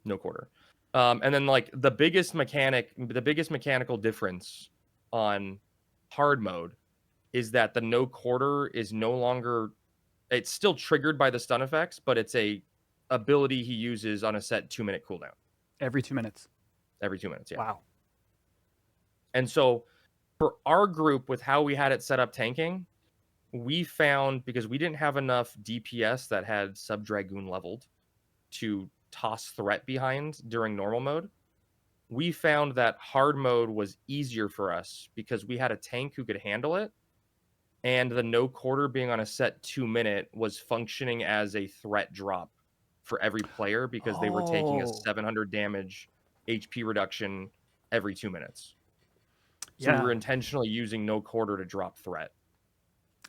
[SPEAKER 6] no quarter. And then like the biggest mechanical difference on hard mode is that the no quarter is no longer. It's still triggered by the stun effects, but it's a ability he uses on a set 2-minute cooldown.
[SPEAKER 2] Every 2 minutes.
[SPEAKER 6] Every 2 minutes, yeah.
[SPEAKER 2] Wow.
[SPEAKER 6] And so for our group, with how we had it set up tanking, we found, because we didn't have enough DPS that had Sub-Dragoon leveled to toss threat behind during normal mode, we found that hard mode was easier for us because we had a tank who could handle it, and the no quarter being on a set 2-minute was functioning as a threat drop for every player because they were taking a 700 damage HP reduction every 2 minutes. So we were intentionally using no quarter to drop threat.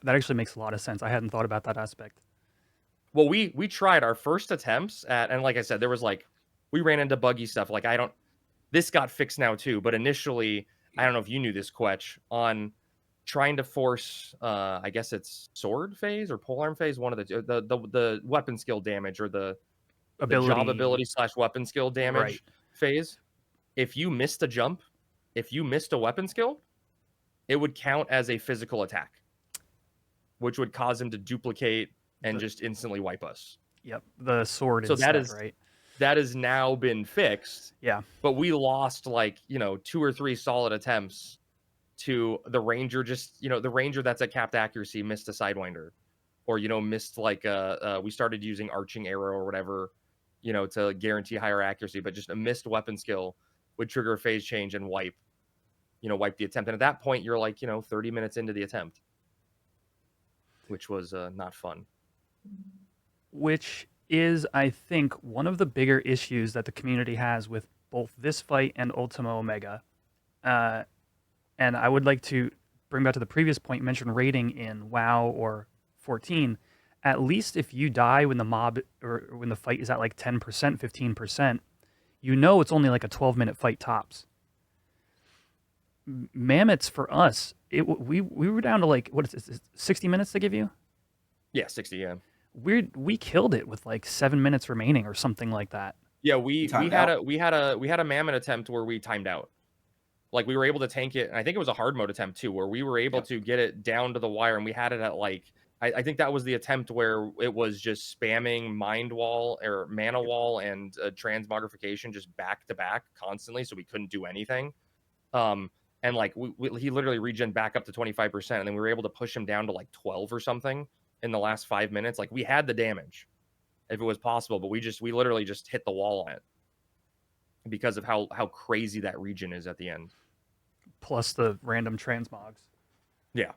[SPEAKER 2] That actually makes a lot of sense. I hadn't thought about that aspect.
[SPEAKER 6] Well, we tried our first attempts at, and like I said, there was like, we ran into buggy stuff. Like this got fixed now too, but initially, I don't know if you knew this, Quetch, on trying to force, I guess it's sword phase or polearm phase, one of the weapon skill damage, or the job ability / weapon skill damage phase. If you missed a jump, if you missed a weapon skill, it would count as a physical attack, which would cause him to duplicate and just instantly wipe us.
[SPEAKER 2] Yep, the sword
[SPEAKER 6] so
[SPEAKER 2] instead,
[SPEAKER 6] right? That has now been fixed.
[SPEAKER 2] Yeah.
[SPEAKER 6] But we lost 2 or 3 solid attempts to the ranger. Just, the ranger that's at capped accuracy missed a sidewinder, or, missed we started using arching arrow or whatever, to guarantee higher accuracy, but just a missed weapon skill would trigger a phase change and wipe the attempt. And at that point, you're 30 minutes into the attempt, which was not fun.
[SPEAKER 2] Which is, I think, one of the bigger issues that the community has with both this fight and Ultima Omega. And I would like to bring back to the previous point, mention rating in WoW or 14. At least if you die when the mob or when the fight is at 10%, 15%, it's only a 12-minute fight tops. Mammoths for us, we were down to what is it, 60 minutes to give you?
[SPEAKER 6] Yeah, 60. Yeah.
[SPEAKER 2] We killed it with 7 minutes remaining or something like that.
[SPEAKER 6] Yeah, we had a mammoth attempt where we timed out. We were able to tank it, and I think it was a hard mode attempt too, where we were able to get it down to the wire, and we had it at I think that was the attempt where it was just spamming mind wall or mana wall and transmogrification just back to back constantly, so we couldn't do anything. And he literally regen back up to 25%, and then we were able to push him down to 12 or something in the last 5 minutes. We had the damage if it was possible, but we literally just hit the wall on it because of how crazy that region is at the end.
[SPEAKER 2] Plus the random transmogs.
[SPEAKER 6] Yeah.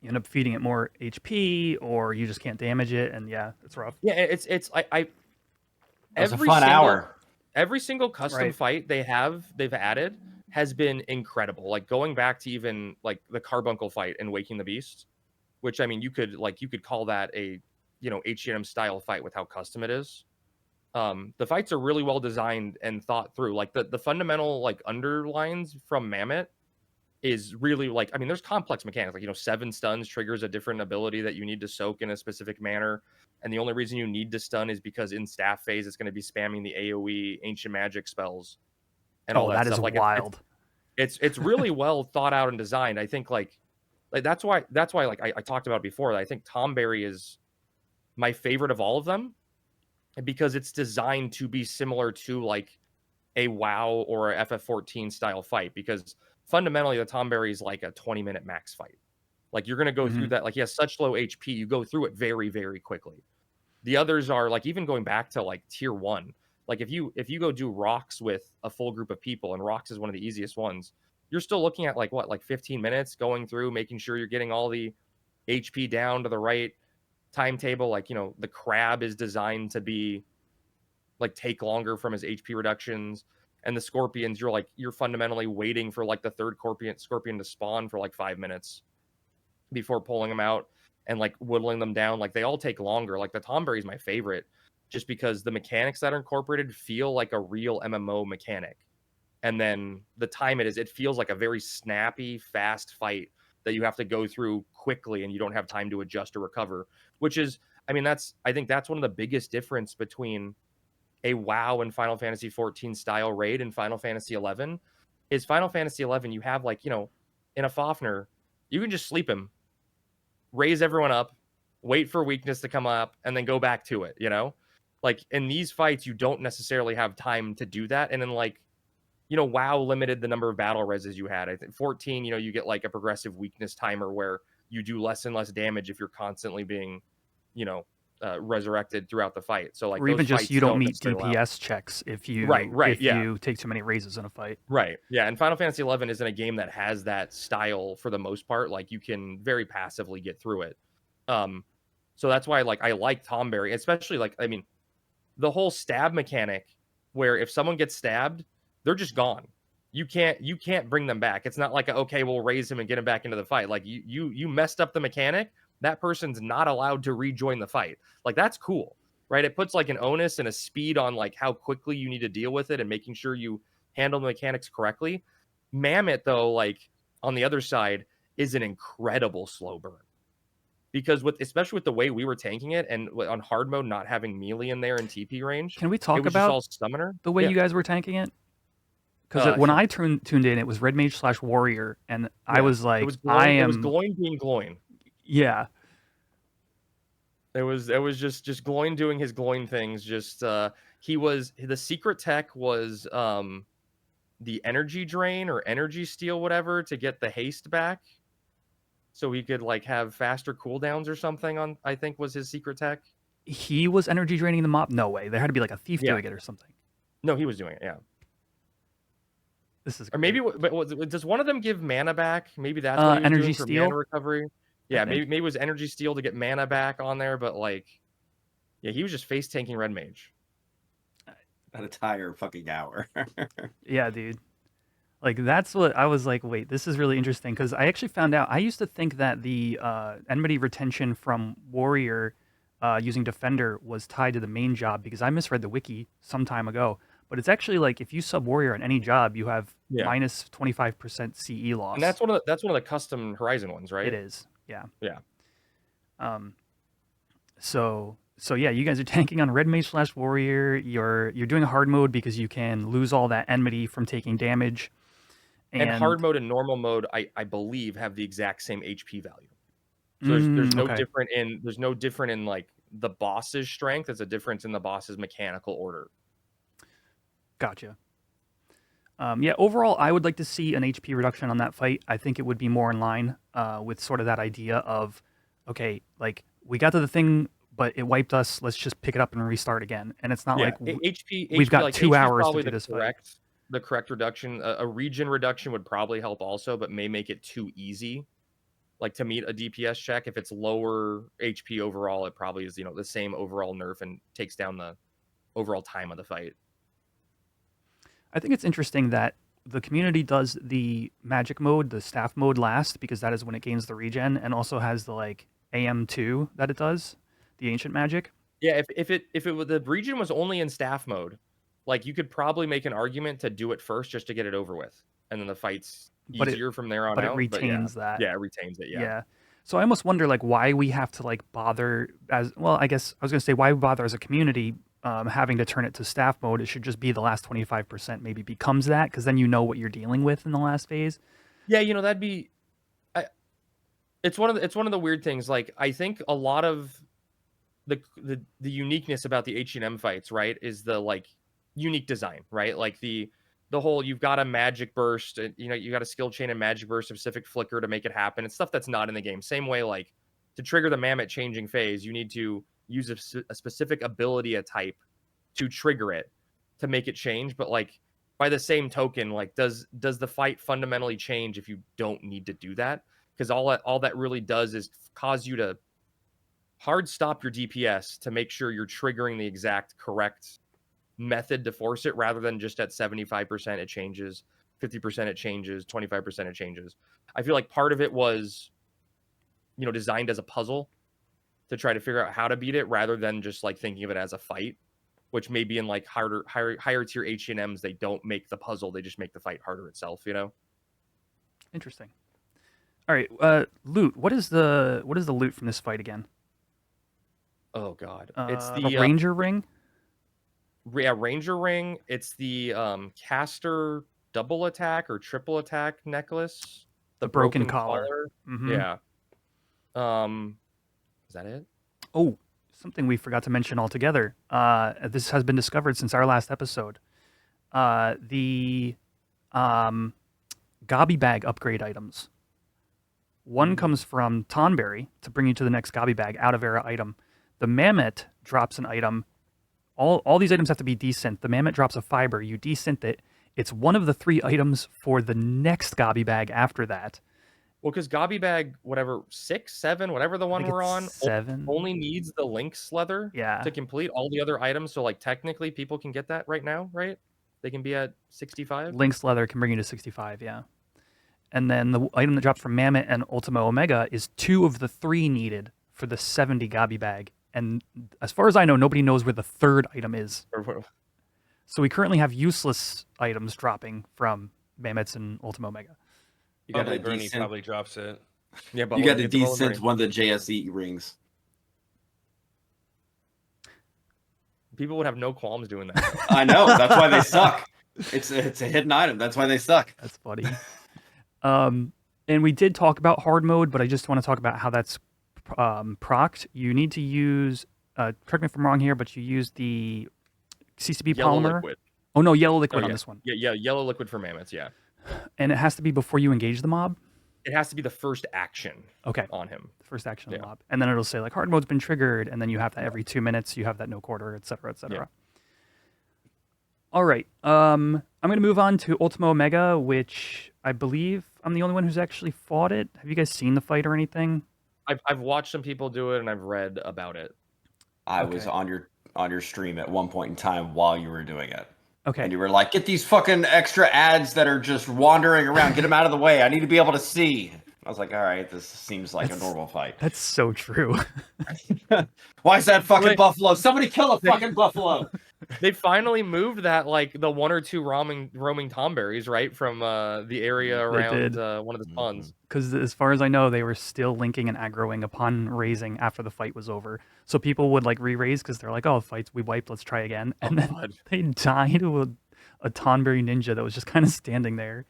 [SPEAKER 2] You end up feeding it more HP, or you just can't damage it, and yeah, it's rough.
[SPEAKER 6] Yeah, it's
[SPEAKER 3] a fun hour.
[SPEAKER 6] Every single custom fight they've added has been incredible. Going back to even the Carbuncle fight in Waking the Beast, which you could call that a HENM style fight with how custom it is. The fights are really well designed and thought through. The fundamental underlines from Mammoth is really there's complex mechanics. 7 stuns triggers a different ability that you need to soak in a specific manner, and the only reason you need to stun is because in staff phase it's going to be spamming the AoE ancient magic spells and all that stuff.
[SPEAKER 2] Is wild.
[SPEAKER 6] It's really well thought out and designed. I think that's why I talked about it before. I think Tomberry is my favorite of all of them, because it's designed to be similar to a WoW or a FF14 style fight, because fundamentally the Tomberry is like a 20-minute max fight. Like you're gonna go through that. Like he has such low HP, you go through it very, very quickly. The others are like even going back to like tier 1. Like if you go do rocks with a full group of people, and rocks is one of the easiest ones, you're still looking at like 15 minutes going through, making sure you're getting all the HP down to the right timetable. Like, you know, the crab is designed to be like take longer from his HP reductions, and the scorpions, you're fundamentally waiting for like the third scorpion to spawn for like 5 minutes before pulling them out and like whittling them down. Like they all take longer. Like the Tomberry is my favorite just because the mechanics that are incorporated feel like a real MMO mechanic. And then the time it feels like a very snappy, fast fight that you have to go through quickly and you don't have time to adjust or recover, which is, I mean, I think that's one of the biggest difference between a WoW and Final Fantasy 14 style raid and Final Fantasy 11 is Final Fantasy 11. You have like, you know, in a Fafnir, you can just sleep him, raise everyone up, wait for weakness to come up, and then go back to it, you know? Like in these fights, you don't necessarily have time to do that. And then like, you know, WoW limited the number of battle reses you had. I think 14, you know, you get like a progressive weakness timer where you do less and less damage if you're constantly being, you know, resurrected throughout the fight. So like,
[SPEAKER 2] or even just you don't meet
[SPEAKER 6] necessarily
[SPEAKER 2] DPS checks if you you take too many raises in a fight.
[SPEAKER 6] Right. Yeah. And Final Fantasy 11 isn't a game that has that style for the most part. Like you can very passively get through it. So that's why like I like Tomberry, especially like, I mean, the whole stab mechanic where if someone gets stabbed, they're just gone. You can't bring them back. It's not like okay, we'll raise him and get him back into the fight. Like you messed up the mechanic. That person's not allowed to rejoin the fight. Like that's cool, right? It puts like an onus and a speed on like how quickly you need to deal with it and making sure you handle the mechanics correctly. Mammoth though, like on the other side, is an incredible slow burn. Because especially with the way we were tanking it and on hard mode not having melee in there in TP range.
[SPEAKER 2] Can we talk
[SPEAKER 6] it was
[SPEAKER 2] about
[SPEAKER 6] just all summoner?
[SPEAKER 2] the way you guys were tanking it? Because when I tuned in, it was red mage / warrior, and I was like,
[SPEAKER 6] it was glowing, it was Gloin being Gloin.
[SPEAKER 2] Yeah.
[SPEAKER 6] It was just Gloin doing his Gloin things. Just the secret tech was the energy drain or energy steal, whatever, to get the haste back. So he could like have faster cooldowns or something on, I think was his secret tech.
[SPEAKER 2] He was energy draining the mob? No way. There had to be like a thief doing it or something.
[SPEAKER 6] No, he was doing it, yeah.
[SPEAKER 2] This is
[SPEAKER 6] great. Or maybe, but does one of them give mana back? Maybe that's
[SPEAKER 2] what he was energy doing for steal
[SPEAKER 6] mana recovery. Yeah, maybe it was energy steal to get mana back on there, but like, yeah, he was just face tanking red mage.
[SPEAKER 7] An entire fucking hour.
[SPEAKER 2] Yeah, dude. Like that's what I was like. Wait, this is really interesting because I actually found out. I used to think that the enmity retention from warrior using defender was tied to the main job because I misread the wiki some time ago. But it's actually like if you sub warrior on any job, you have minus 25% CE loss.
[SPEAKER 6] And that's one of the custom Horizon ones, right?
[SPEAKER 2] It is. Yeah.
[SPEAKER 6] Yeah.
[SPEAKER 2] So yeah, you guys are tanking on red mage / warrior. You're doing a hard mode because you can lose all that enmity from taking damage.
[SPEAKER 6] And hard mode and normal mode, I believe, have the exact same HP value. So there's no different in like the boss's strength. It's a difference in the boss's mechanical order.
[SPEAKER 2] Gotcha. Yeah, overall, I would like to see an HP reduction on that fight. I think it would be more in line with sort of that idea of, okay, like we got to the thing, but it wiped us. Let's just pick it up and restart again. And it's not like we've got like 2 hours to do this fight.
[SPEAKER 6] The correct reduction, a regen reduction would probably help also, but may make it too easy. Like to meet a DPS check, if it's lower HP overall, it probably is, the same overall nerf and takes down the overall time of the fight.
[SPEAKER 2] I think it's interesting that the community does the magic mode, the staff mode last, because that is when it gains the regen, and also has the like AM2 that it does, the ancient magic.
[SPEAKER 6] Yeah, if the regen was only in staff mode, like you could probably make an argument to do it first just to get it over with, and then the fight's easier from there on out.
[SPEAKER 2] But it retains that.
[SPEAKER 6] Yeah, it retains it. Yeah.
[SPEAKER 2] So I almost wonder like why we have to like bother as well. I guess I was gonna say why we bother as a community having to turn it to staff mode. It should just be the last 25% maybe becomes that, because then you know what you're dealing with in the last phase.
[SPEAKER 6] Yeah, that'd be. It's one of the weird things. Like I think a lot of the uniqueness about the HENM fights, right, is the like unique design, right? Like the the whole you've got a magic burst, you got a skill chain and magic burst, specific flicker to make it happen. It's stuff that's not in the game. Same way, like to trigger the mammoth changing phase, you need to use a specific ability a type to trigger it to make it change. But like by the same token, like does the fight fundamentally change if you don't need to do that? Because all that really does is cause you to hard stop your DPS to make sure you're triggering the exact correct method to force it, rather than just at 75% it changes, 50% it changes, 25% it changes. I feel like part of it was, designed as a puzzle to try to figure out how to beat it, rather than just like thinking of it as a fight, which maybe in like higher tier HNMs, they don't make the puzzle, they just make the fight harder itself,
[SPEAKER 2] Interesting. All right, loot. What is the loot from this fight again?
[SPEAKER 6] Oh god.
[SPEAKER 2] It's the Ranger Ring?
[SPEAKER 6] Yeah, Ranger Ring. It's the caster double attack or triple attack necklace.
[SPEAKER 2] The broken collar. Mm-hmm.
[SPEAKER 6] Yeah. Is that it?
[SPEAKER 2] Oh, something we forgot to mention altogether. This has been discovered since our last episode. The Gobby Bag upgrade items. One comes from Tonberry to bring you to the next Gobby Bag out of era item. The Mammoth drops an item. All these items have to be desynth. The Mammoth drops a fiber. You desynth it. It's one of the 3 items for the next Gobby Bag after that.
[SPEAKER 6] Well, because Gobby Bag, whatever, 6, 7, whatever the one we're on,
[SPEAKER 2] 7.
[SPEAKER 6] only needs the Lynx leather to complete all the other items. So, like, technically, people can get that right now, right? They can be at 65.
[SPEAKER 2] Lynx leather can bring you to 65, yeah. And then the item that drops from Mammoth and Ultima Omega is 2 of the 3 needed for the 70 Gobby Bag. And as far as I know, nobody knows where the 3rd item is. So we currently have useless items dropping from Mammoths and Ultima Omega.
[SPEAKER 3] You got to
[SPEAKER 4] Bernie probably drops it.
[SPEAKER 6] Yeah, but
[SPEAKER 7] You got to desynth one of the JSE rings.
[SPEAKER 6] People would have no qualms doing that.
[SPEAKER 3] I know. That's why they suck. It's a hidden item. That's why they suck.
[SPEAKER 2] That's funny. And we did talk about hard mode, but I just want to talk about how that's procced. You need to use, correct me if I'm wrong here, but you use the CCB
[SPEAKER 6] yellow
[SPEAKER 2] polymer.
[SPEAKER 6] Liquid.
[SPEAKER 2] Oh no, yellow liquid on this one.
[SPEAKER 6] Yeah, yellow liquid for mammoths, yeah.
[SPEAKER 2] And it has to be before you engage the mob?
[SPEAKER 6] It has to be the first action on him.
[SPEAKER 2] The first action on the mob. And then it'll say like hard mode's been triggered, and then you have that every 2 minutes, you have that no quarter, et cetera, et cetera. Yeah. All right. I'm going to move on to Ultima Omega, which I believe I'm the only one who's actually fought it. Have you guys seen the fight or anything?
[SPEAKER 6] I've watched some people do it, and I've read about it.
[SPEAKER 3] I was on your stream at one point in time while you were doing it.
[SPEAKER 2] Okay.
[SPEAKER 3] And you were like, get these fucking extra ads that are just wandering around. Get them out of the way. I need to be able to see. I was like, all right, this seems like a normal fight.
[SPEAKER 2] That's so true.
[SPEAKER 3] Why is that fucking buffalo? Somebody kill a fucking buffalo.
[SPEAKER 6] They finally moved that, like, the 1 or 2 roaming Tomberries, right, from the area around one of the spawns.
[SPEAKER 2] Because as far as I know, they were still linking and aggroing upon raising after the fight was over. So people would, like, re-raise because they're like, oh, fights, we wiped, let's try again. And then they died with a Tonberry ninja that was just kind of standing there.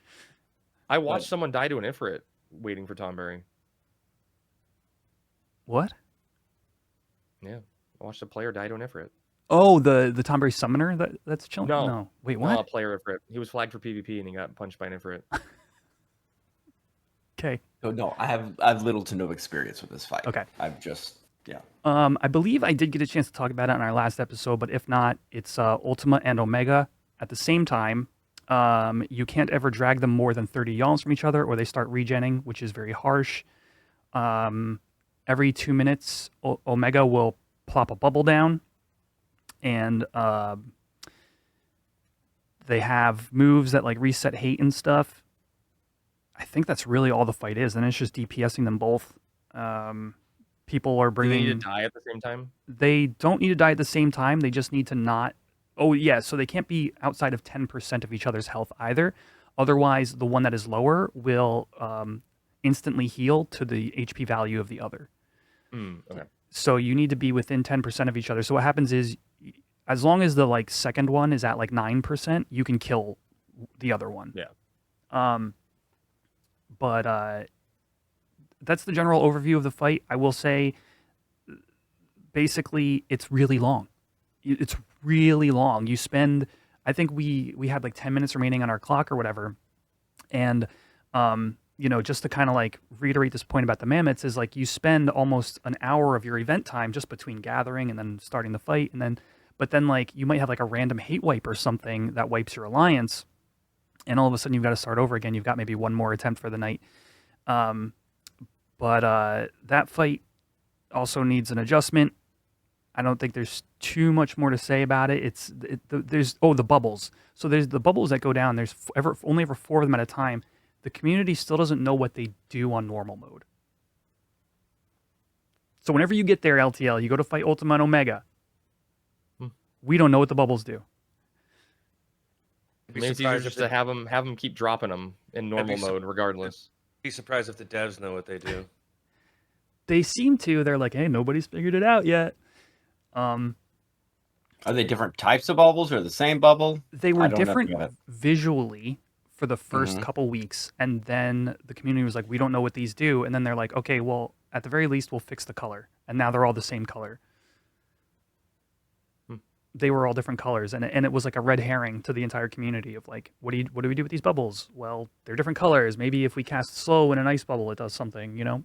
[SPEAKER 6] I watched someone die to an Ifrit waiting for Tonberry.
[SPEAKER 2] What?
[SPEAKER 6] Yeah. I watched a player die to an Ifrit.
[SPEAKER 2] Oh, the Tonberry summoner that's chilling?
[SPEAKER 6] No.
[SPEAKER 2] Wait, what?
[SPEAKER 6] No, a player Ifrit. He was flagged for PvP and he got punched by an Ifrit.
[SPEAKER 2] Okay.
[SPEAKER 3] Oh, no, I have little to no experience with this fight.
[SPEAKER 2] Okay.
[SPEAKER 3] I've just,
[SPEAKER 2] I believe I did get a chance to talk about it in our last episode, but if not, it's Ultima and Omega at the same time. You can't ever drag them more than 30 yawns from each other, or they start regenning, which is very harsh. Every 2 minutes, Omega will plop a bubble down, and they have moves that like reset hate and stuff. I think that's really all the fight is, and it's just DPSing them both. People are bringing.
[SPEAKER 6] Do they need to die at the same time?
[SPEAKER 2] They don't need to die at the same time. They just need to not. Oh yeah, so they can't be outside of 10% of each other's health either. Otherwise, the one that is lower will instantly heal to the HP value of the other.
[SPEAKER 6] Okay.
[SPEAKER 2] So you need to be within 10% of each other. So what happens is, as long as the like second one is at like 9%, you can kill the other one.
[SPEAKER 6] Yeah.
[SPEAKER 2] But that's the general overview of the fight. I will say, basically, it's really long. It's really long. You spend I think we had like 10 minutes remaining on our clock or whatever, and just to kind of like reiterate this point about the mammoths is like you spend almost an hour of your event time just between gathering and then starting the fight, but then like you might have like a random hate wipe or something that wipes your alliance, and all of a sudden you've got to start over again. You've got maybe one more attempt for the night. But that fight also needs an adjustment. I don't think there's too much more to say about it. There's the bubbles. So there's the bubbles that go down. There's only ever 4 of them at a time. The community still doesn't know what they do on normal mode. So whenever you get there, LTL, you go to fight Ultima and Omega. We don't know what the bubbles do.
[SPEAKER 6] Maybe it's easier just to have them keep dropping them in normal mode, regardless.
[SPEAKER 4] Be surprised if the devs know what they do.
[SPEAKER 2] They seem to. They're like, hey, nobody's figured it out yet.
[SPEAKER 3] Are they different types of bubbles or the same bubble?
[SPEAKER 2] They were different visually for the first couple weeks, and then the community was like, we don't know what these do, and then they're like, okay, well, at the very least, we'll fix the color, and now they're all the same color. They were all different colors, and it was like a red herring to the entire community of like, what do we do with these bubbles? Well, they're different colors. Maybe if we cast slow in an ice bubble, it does something,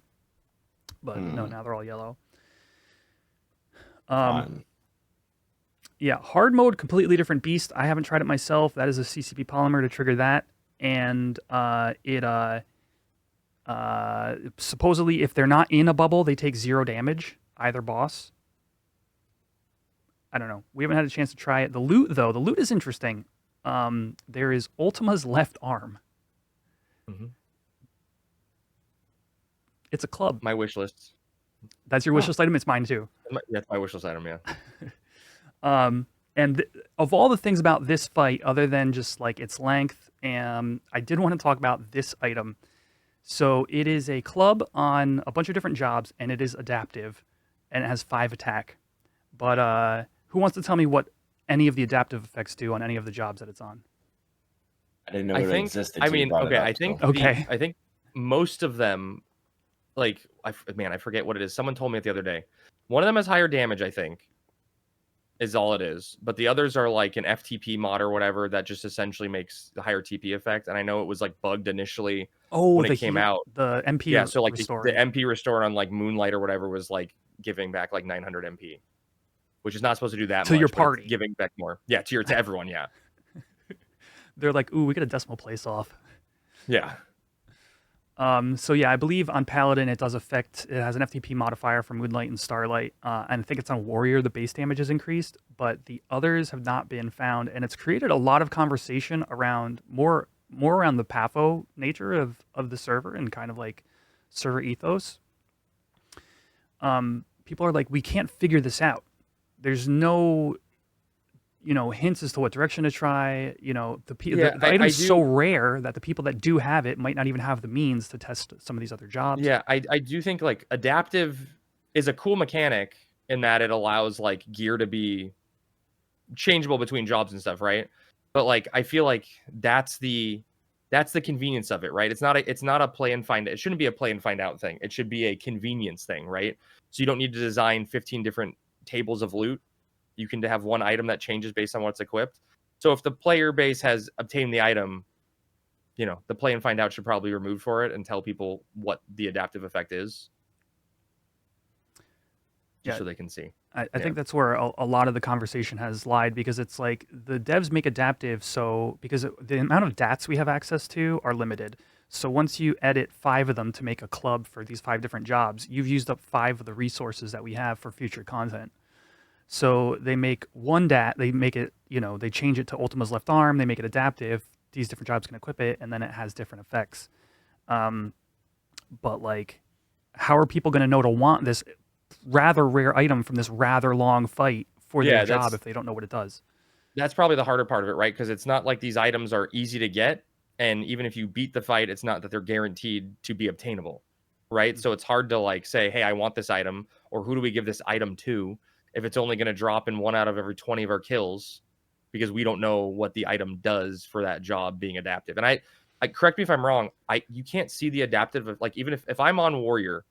[SPEAKER 2] But no, now they're all yellow. Yeah, hard mode, completely different beast. I haven't tried it myself. That is a CCP polymer to trigger that, and supposedly if they're not in a bubble, they take 0 damage, either boss. I don't know. We haven't had a chance to try it. The loot, though, is interesting. There is Ultima's left arm. It's a club.
[SPEAKER 6] My wish list.
[SPEAKER 2] That's your wish list item? It's mine, too.
[SPEAKER 6] That's my wish list item, yeah.
[SPEAKER 2] And of all the things about this fight, other than just like its length, I did want to talk about this item. So it is a club on a bunch of different jobs, and it is adaptive, and it has 5 attack. But who wants to tell me what any of the adaptive effects do on any of the jobs that it's on?
[SPEAKER 3] I didn't know it existed.
[SPEAKER 6] I think most of them, like, I forget what it is. Someone told me it the other day. One of them has higher damage, I think, is all it is. But the others are like an FTP mod or whatever that just essentially makes the higher TP effect. And I know it was like bugged initially when it came out.
[SPEAKER 2] The MP
[SPEAKER 6] so like the MP restore on like Moonlight or whatever was like giving back like 900 MP, which is not supposed to do that much.
[SPEAKER 2] To your party.
[SPEAKER 6] Giving back more. Yeah, to everyone, yeah.
[SPEAKER 2] They're like, ooh, we get a decimal place off.
[SPEAKER 6] Yeah.
[SPEAKER 2] So yeah, I believe on Paladin it has an FTP modifier for Moonlight and Starlight, and I think it's on Warrior the base damage is increased, but the others have not been found, and it's created a lot of conversation around more around the patho nature of the server and kind of like server ethos. People are like, we can't figure this out. There's no hints as to what direction to try. The item's so rare that the people that do have it might not even have the means to test some of these other jobs.
[SPEAKER 6] Yeah, I do think like adaptive is a cool mechanic in that it allows like gear to be changeable between jobs and stuff, right? But like I feel like that's the convenience of it, right? It's not a play and find. It shouldn't be a play and find out thing. It should be a convenience thing, right? So you don't need to design 15 different tables of loot. You can have one item that changes based on what's equipped. So if the player base has obtained the item, the play and find out should probably be removed for it and tell people what the adaptive effect is. So they can see.
[SPEAKER 2] I think that's where a lot of the conversation has lied, because it's like the devs make adaptive because the amount of DATs we have access to are limited. So once you edit 5 of them to make a club for these 5 different jobs, you've used up 5 of the resources that we have for future content. So they make one DAT, they make it, they change it to Ultima's left arm, they make it adaptive, these different jobs can equip it, and then it has different effects. But like, how are people going to know to want this rather rare item from this rather long fight for their job if they don't know what it does?
[SPEAKER 6] That's probably the harder part of it, right? Because it's not like these items are easy to get, and even if you beat the fight, it's not that they're guaranteed to be obtainable, right? Mm-hmm. So it's hard to like say, hey, I want this item, or who do we give this item to? If it's only going to drop in 1 out of every 20 of our kills, because we don't know what the item does for that job being adaptive. And I correct me if I'm wrong, you can't see the adaptive, like even if I'm on Warrior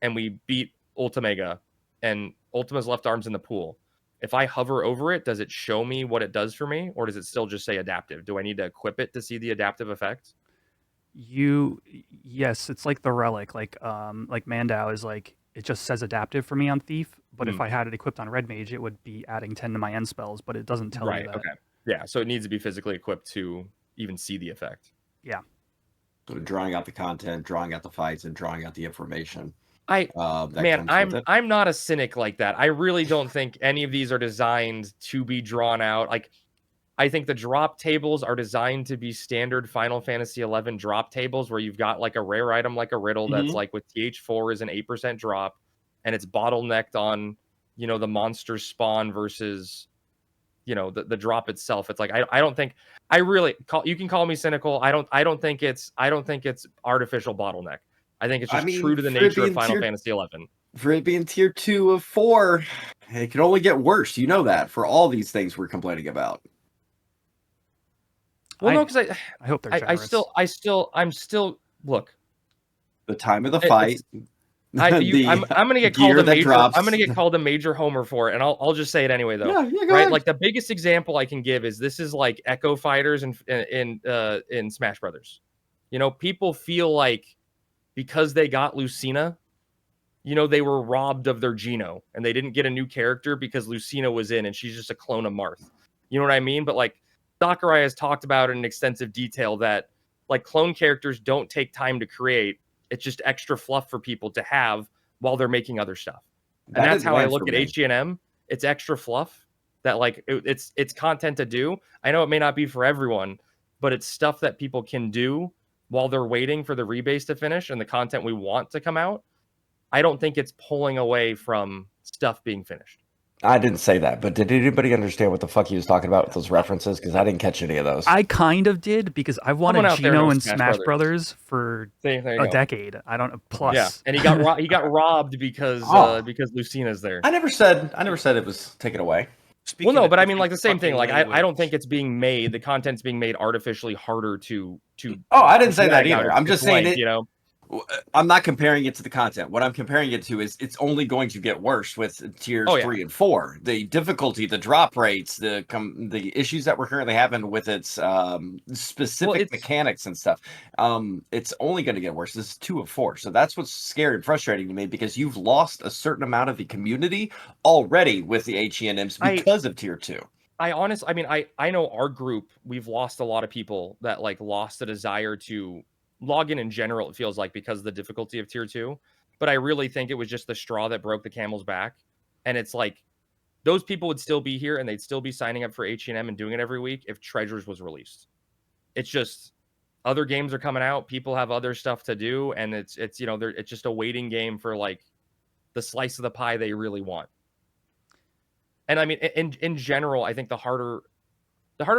[SPEAKER 6] and we beat Ultimega and Ultima's left arm's in the pool, If I hover over it, does it show me what it does for me, or does it still just say adaptive? Do I need to equip it to see the adaptive effects?
[SPEAKER 2] Yes, it's like the relic, like Mandau is like it just says adaptive for me on Thief, but if I had it equipped on Red Mage, it would be adding 10 to my end spells, but it doesn't tell you that.
[SPEAKER 6] Okay. Yeah, so it needs to be physically equipped to even see the effect.
[SPEAKER 2] Yeah.
[SPEAKER 3] So drawing out the content, drawing out the fights, and drawing out the information.
[SPEAKER 6] I'm not a cynic like that. I really don't think any of these are designed to be drawn out. Like, I think the drop tables are designed to be standard Final Fantasy 11 drop tables where you've got like a rare item like a riddle that's like with TH4 is an 8% drop, and it's bottlenecked on, you know, the monster spawn versus, you know, the drop itself. It's like I don't think you can call me cynical. I don't think it's artificial bottleneck. I think it's just true to the nature of Final Fantasy 11.
[SPEAKER 3] For it being tier 2 of 4, it can only get worse. You know that for all these things we're complaining about.
[SPEAKER 6] Well, no, because
[SPEAKER 2] I hope they're generous.
[SPEAKER 6] I'm still look.
[SPEAKER 3] The time of the fight.
[SPEAKER 6] I'm gonna get called a major. I'm gonna get called a major homer for it, and I'll just say it anyway though.
[SPEAKER 3] Yeah, go
[SPEAKER 6] right.
[SPEAKER 3] ahead.
[SPEAKER 6] Like the biggest example I can give is this is like Echo Fighters in Smash Brothers. You know, people feel like because they got Lucina, you know, they were robbed of their Geno, and they didn't get a new character because Lucina was in, and she's just a clone of Marth. You know what I mean? But like Sakurai has talked about in extensive detail that like clone characters don't take time to create. It's just extra fluff for people to have while they're making other stuff. And that's how I look at HENM. It's extra fluff that like it's content to do. I know it may not be for everyone, but it's stuff that people can do while they're waiting for the rebase to finish and the content we want to come out. I don't think it's pulling away from stuff being finished.
[SPEAKER 3] I didn't say that, but did anybody understand what the fuck he was talking about with those references? Because I didn't catch any of those.
[SPEAKER 2] I kind of did because I've wanted Geno in Smash Brothers for a decade. I don't plus.
[SPEAKER 6] Yeah, and he got robbed because Lucina's there.
[SPEAKER 3] I never said it was taken away.
[SPEAKER 6] Well, no, but I mean, like the same thing. Like I don't think it's being made. The content's being made artificially harder to.
[SPEAKER 3] Oh, I didn't say that either. I'm just saying
[SPEAKER 6] it. You know.
[SPEAKER 3] I'm not comparing it to the content. What I'm comparing it to is it's only going to get worse with tiers 3 and 4. The difficulty, the drop rates, the issues that we're currently having with its specific mechanics and stuff. It's only going to get worse. This is 2 of 4. So that's what's scary and frustrating to me because you've lost a certain amount of the community already with the HENMs because of tier 2.
[SPEAKER 6] I know our group, we've lost a lot of people that like lost the desire to log in general, it feels like, because of the difficulty of tier 2. But I really think it was just the straw that broke the camel's back. And it's like those people would still be here and they'd still be signing up for HENM and doing it every week if Treasures was released. It's just other games are coming out, people have other stuff to do, and it's you know, it's just a waiting game for like the slice of the pie they really want. And I mean, in general, I think the harder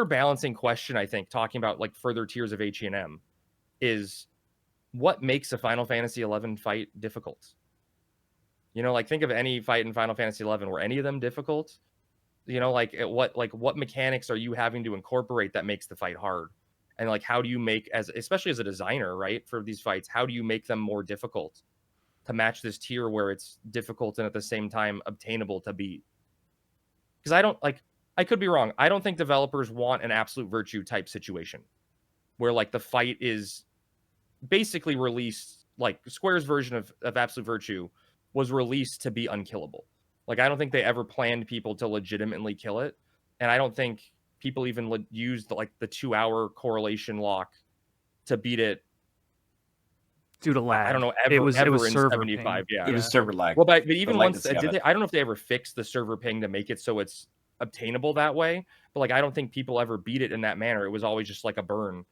[SPEAKER 6] balancing question, I think, talking about like further tiers of HENM, is what makes a Final Fantasy 11 fight difficult? You know, like think of any fight in Final Fantasy 11. Were any of them difficult? You know, like what mechanics are you having to incorporate that makes the fight hard? And like, how do you make, especially as a designer, right, for these fights, how do you make them more difficult to match this tier where it's difficult and at the same time obtainable to beat? Because I could be wrong. I don't think developers want an absolute virtue type situation where like the fight is basically released, like Square's version of Absolute Virtue was released to be unkillable. Like, I don't think they ever planned people to legitimately kill it. And I don't think people even used like the 2-hour correlation lock to beat it.
[SPEAKER 2] Due to lag.
[SPEAKER 6] I don't know.
[SPEAKER 2] It was
[SPEAKER 6] in
[SPEAKER 2] server
[SPEAKER 6] 75.
[SPEAKER 2] ping.
[SPEAKER 6] Yeah.
[SPEAKER 3] It was server lag.
[SPEAKER 6] Well, but even once, I don't know if they ever fixed the server ping to make it so it's obtainable that way. But like, I don't think people ever beat it in that manner. It was always just like a burn.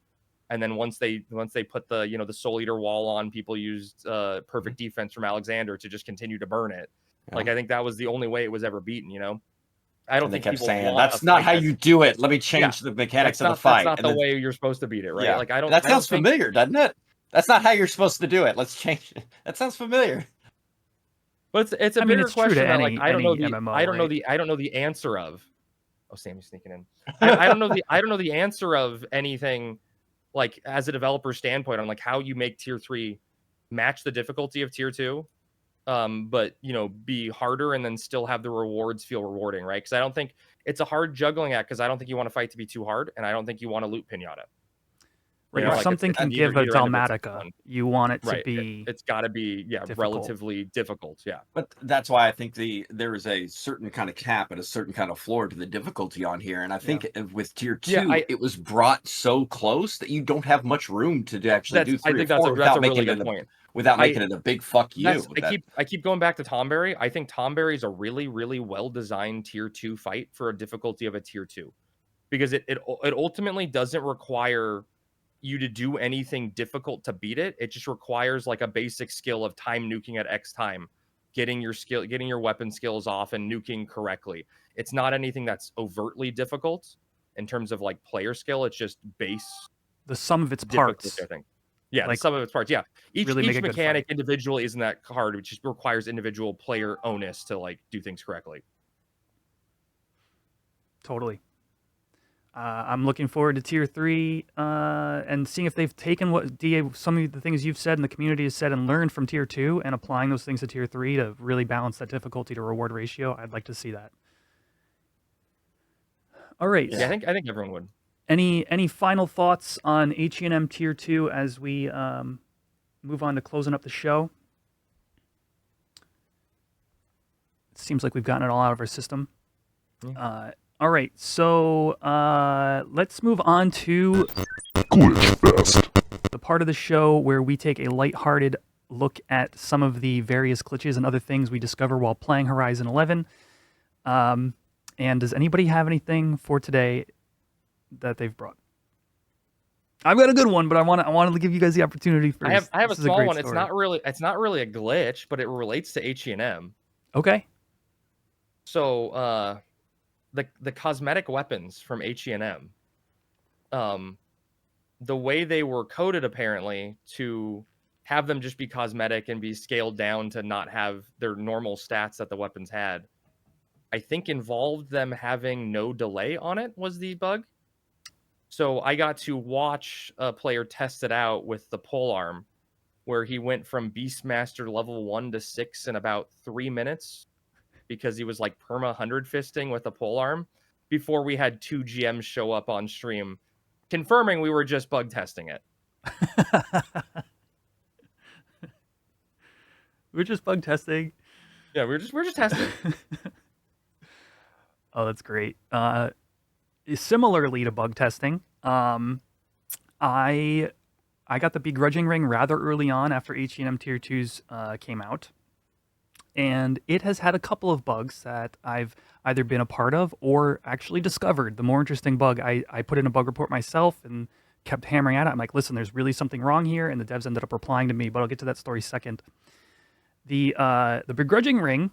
[SPEAKER 6] And then once they put the, you know, the Soul Eater wall on, people used perfect defense from Alexander to just continue to burn it. Yeah. Like, I think that was the only way it was ever beaten, you know? I don't think
[SPEAKER 3] they kept
[SPEAKER 6] people
[SPEAKER 3] saying that's not how you do it. Let me change the mechanics of the fight.
[SPEAKER 6] That's not the way you're supposed to beat it, right?
[SPEAKER 3] Yeah.
[SPEAKER 6] Like, I don't.
[SPEAKER 3] That sounds familiar, doesn't it? That's not how you're supposed to do it. Let's change it. That sounds familiar.
[SPEAKER 6] But it's a bigger question that, like, I don't know the answer of. Oh, Sammy's sneaking in. I don't know the answer of anything, like, as a developer standpoint on like how you make tier 3 match the difficulty of tier 2 but be harder and then still have the rewards feel rewarding, right? Because I don't think it's a hard juggling act, because I don't think you want to fight to be too hard, and I don't think you want to loot pinata.
[SPEAKER 2] Right, if something can give a Dalmatica, you want it to be.
[SPEAKER 6] It's got to be relatively difficult. Yeah,
[SPEAKER 3] but that's why I think there is a certain kind of cap and a certain kind of floor to the difficulty on here, and I think with tier 2, it was brought so close that you don't have much room to actually do 3
[SPEAKER 6] I think
[SPEAKER 3] or 4
[SPEAKER 6] that's a really good point.
[SPEAKER 3] Without making it a big fuck you.
[SPEAKER 6] I keep going back to Tomberry. I think Tomberry is a really, really well designed tier 2 fight for a difficulty of a tier 2, because it ultimately doesn't require you to do anything difficult to beat it. It just requires like a basic skill of time nuking at X time, getting your weapon skills off and nuking correctly. It's not anything that's overtly difficult in terms of like player skill. It's just
[SPEAKER 2] the sum of its parts.
[SPEAKER 6] I think. Yeah, like, the sum of its parts. Yeah, each mechanic individually isn't that hard. It just requires individual player onus to like do things correctly.
[SPEAKER 2] Totally. I'm looking forward to tier 3 and seeing if they've taken what some of the things you've said and the community has said and learned from tier 2 and applying those things to tier 3 to really balance that difficulty to reward ratio. I'd like to see that. All right.
[SPEAKER 6] Yeah, I think everyone would.
[SPEAKER 2] Any final thoughts on HENM tier 2 as we move on to closing up the show? It seems like we've gotten it all out of our system. Yeah. All right, so let's move on to Glitch Fest, the part of the show where we take a lighthearted look at some of the various glitches and other things we discover while playing Horizon 11. And does anybody have anything for today that they've brought? I've got a good one, but I wanted to give you guys the opportunity first.
[SPEAKER 6] I have a small one. Story. It's not really a glitch, but it relates to HENM.
[SPEAKER 2] Okay.
[SPEAKER 6] So the cosmetic weapons from HENM, the way they were coded apparently to have them just be cosmetic and be scaled down to not have their normal stats that the weapons had, I think involved them having no delay on it was the bug. So I got to watch a player test it out with the polearm, where he went from Beastmaster level 1 to 6 in about 3 minutes, because he was like perma 100 fisting with the polearm, before we had 2 GMs show up on stream confirming we were just bug testing it.
[SPEAKER 2] We're just bug testing.
[SPEAKER 6] Yeah, we're just testing.
[SPEAKER 2] Oh, that's great. Similarly to bug testing, I got the begrudging ring rather early on after HENM Tier 2s came out. And it has had a couple of bugs that I've either been a part of or actually discovered. The more interesting bug, I put in a bug report myself and kept hammering at it. I'm like, listen, there's really something wrong here. And the devs ended up replying to me, but I'll get to that story second. The begrudging ring,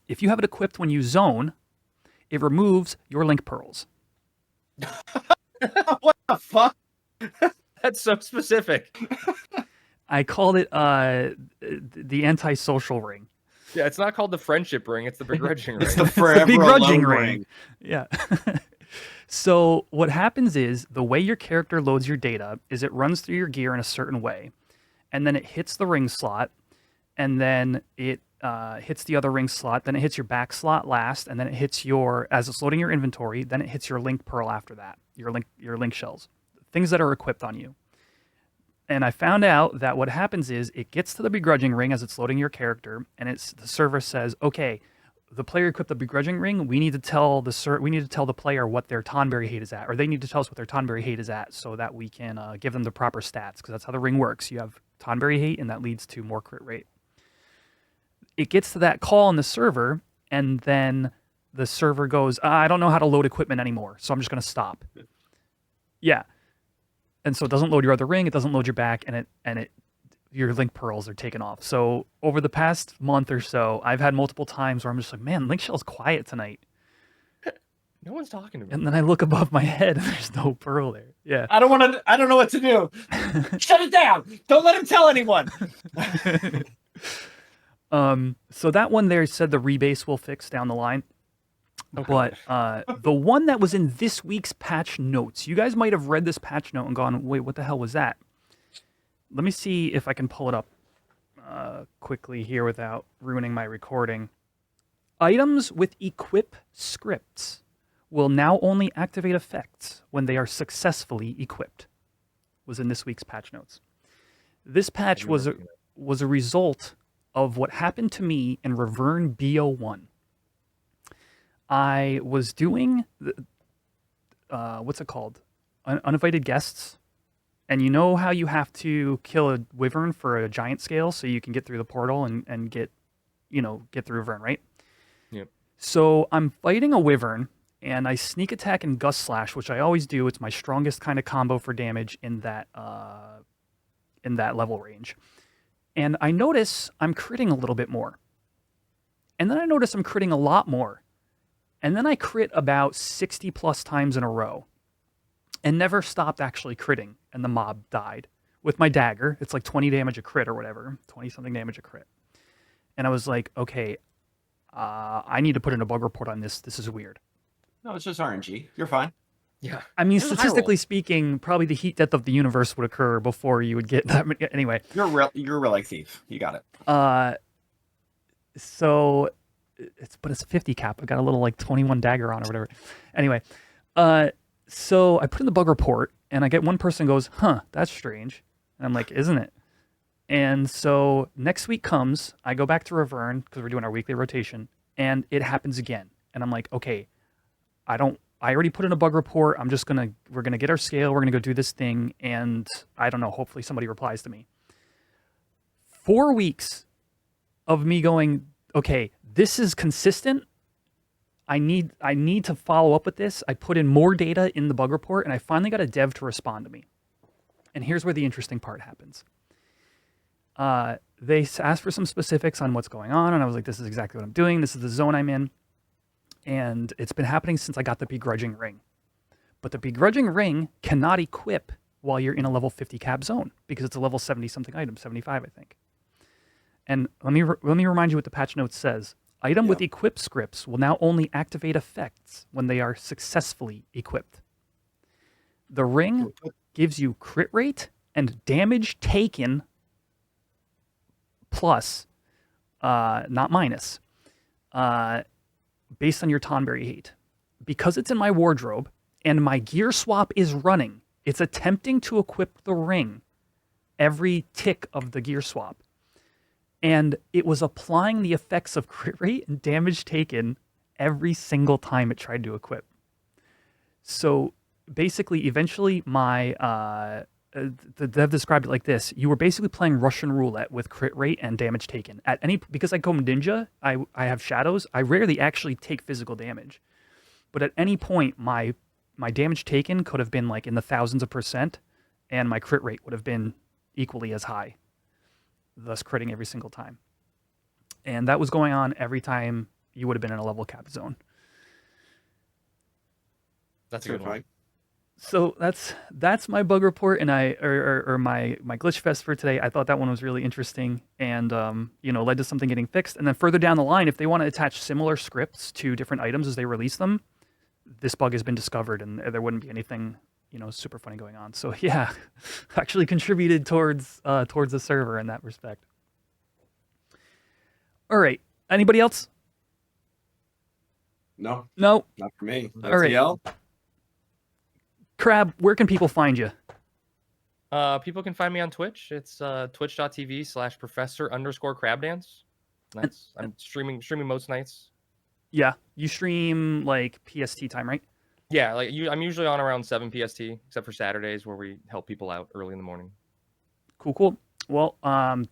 [SPEAKER 2] if you have it equipped when you zone, it removes your link pearls.
[SPEAKER 3] What the fuck?
[SPEAKER 6] That's so specific.
[SPEAKER 2] I called it the antisocial ring.
[SPEAKER 6] Yeah, it's not called the friendship ring. It's the begrudging ring.
[SPEAKER 3] It's the forever
[SPEAKER 2] begrudging
[SPEAKER 3] ring.
[SPEAKER 2] Yeah. So what happens is the way your character loads your data is it runs through your gear in a certain way, and then it hits the ring slot, and then it hits the other ring slot, then it hits your back slot last, and then it hits as it's loading your inventory, then it hits your link pearl after that, your link shells, things that are equipped on you. And I found out that what happens is it gets to the begrudging ring as it's loading your character, and the server says, okay, the player equipped the begrudging ring. We need to tell the player what their Tonberry hate is at, or they need to tell us what their Tonberry hate is at, so that we can give them the proper stats, because that's how the ring works. You have Tonberry hate, and that leads to more crit rate. It gets to that call on the server, and then the server goes, I don't know how to load equipment anymore, so I'm just going to stop. Yeah. And so it doesn't load your other ring, it doesn't load your back, and your link pearls are taken off. So over the past month or so, I've had multiple times where I'm just like, man, link shell's quiet tonight.
[SPEAKER 6] No one's talking to me.
[SPEAKER 2] And then I look above my head and there's no pearl there. Yeah.
[SPEAKER 3] I don't know what to do. Shut it down. Don't let him tell anyone.
[SPEAKER 2] So that one there said the rebase will fix down the line. Okay. But the one that was in this week's patch notes, you guys might have read this patch note and gone, wait, what the hell was that? Let me see if I can pull it up quickly here without ruining my recording. Items with equip scripts will now only activate effects when they are successfully equipped. Was in this week's patch notes. This patch was a result of what happened to me in Revern BO1. I was doing what's it called? Uninvited guests. And you know how you have to kill a wyvern for a giant scale so you can get through the portal and get through Revern, right?
[SPEAKER 6] Yep.
[SPEAKER 2] So I'm fighting a wyvern, and I sneak attack and gust slash, which I always do. It's my strongest kind of combo for damage in that level range. And I notice I'm critting a little bit more. And then I notice I'm critting a lot more. And then I crit about 60 plus times in a row. And never stopped actually critting, and the mob died. With my dagger, it's like 20 damage a crit or whatever, 20-something damage a crit. And I was like, okay, I need to put in a bug report on this. This is weird.
[SPEAKER 3] No, it's just RNG. You're fine.
[SPEAKER 6] Yeah.
[SPEAKER 2] I mean,
[SPEAKER 6] It was a high
[SPEAKER 2] statistically
[SPEAKER 6] roll.
[SPEAKER 2] speaking, probably the heat death of the universe would occur before you would get that. Anyway.
[SPEAKER 3] You're a relic thief. You got it.
[SPEAKER 2] So it's 50 cap. I got a little like 21 dagger on or whatever. Anyway, so I put in the bug report, and I get one person goes, huh, that's strange. And I'm like, isn't it? And so next week comes, I go back to Revern, because we're doing our weekly rotation, and it happens again. And I'm like, okay, I already put in a bug report. We're going to get our scale. We're going to go do this thing. And I don't know, hopefully somebody replies to me. 4 weeks of me going, okay, this is consistent. I need to follow up with this. I put in more data in the bug report, and I finally got a dev to respond to me. And here's where the interesting part happens. They asked for some specifics on what's going on, and I was like, this is exactly what I'm doing. This is the zone I'm in. And it's been happening since I got the Begrudging Ring. But the Begrudging Ring cannot equip while you're in a level 50 cap zone, because it's a level 70-something item, 75, I think. And let me remind you what the patch notes says. Item with equip scripts will now only activate effects when they are successfully equipped. The ring gives you crit rate and damage taken plus, not minus, based on your Tonberry hate. Because it's in my wardrobe and my gear swap is running, it's attempting to equip the ring every tick of the gear swap. And it was applying the effects of crit rate and damage taken every single time it tried to equip. So basically, eventually, the dev described it like this. You were basically playing Russian roulette with crit rate and damage taken. Because I go ninja, I have shadows, I rarely actually take physical damage. But at any point, my damage taken could have been like in the thousands of %, and my crit rate would have been equally as high, thus critting every single time. And that was going on every time you would have been in a level cap zone.
[SPEAKER 6] That's a good one.
[SPEAKER 2] So that's my bug report, and my glitch fest for today. I thought that one was really interesting, and led to something getting fixed. And then further down the line, if they want to attach similar scripts to different items as they release them, this bug has been discovered, and there wouldn't be anything super funny going on. So yeah, actually contributed towards the server in that respect. All right, anybody else?
[SPEAKER 7] No,
[SPEAKER 2] No.
[SPEAKER 7] not for me.
[SPEAKER 2] All right.
[SPEAKER 7] LTL?
[SPEAKER 2] Crab, where can people find you?
[SPEAKER 6] People can find me on Twitch. It's twitch.tv/Professor_Crabdance. I'm streaming most nights.
[SPEAKER 2] Yeah, you stream like PST time, right?
[SPEAKER 6] Yeah, I'm usually on around 7 PST, except for Saturdays where we help people out early in the morning.
[SPEAKER 2] Cool. Well,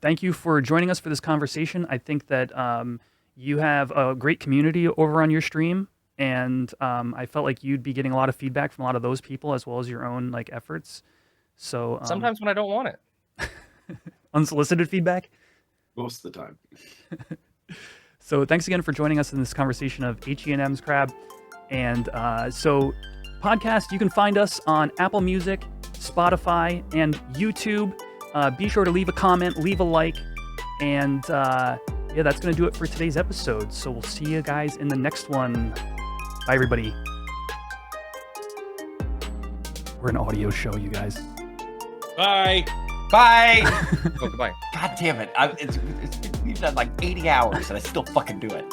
[SPEAKER 2] thank you for joining us for this conversation. I think that you have a great community over on your stream, and I felt like you'd be getting a lot of feedback from a lot of those people as well as your own efforts. So
[SPEAKER 6] sometimes when I don't want it,
[SPEAKER 2] unsolicited feedback.
[SPEAKER 7] Most of the time.
[SPEAKER 2] So thanks again for joining us in this conversation of HENM's Crab. And so podcast, you can find us on Apple Music, Spotify, and YouTube. Be sure to leave a comment, leave a like, and that's going to do it for today's episode. So we'll see you guys in the next one. Bye, everybody. We're an audio show, you guys.
[SPEAKER 4] Bye.
[SPEAKER 3] Bye.
[SPEAKER 6] Oh, goodbye.
[SPEAKER 3] God damn it! We've done like 80 hours and I still fucking do it.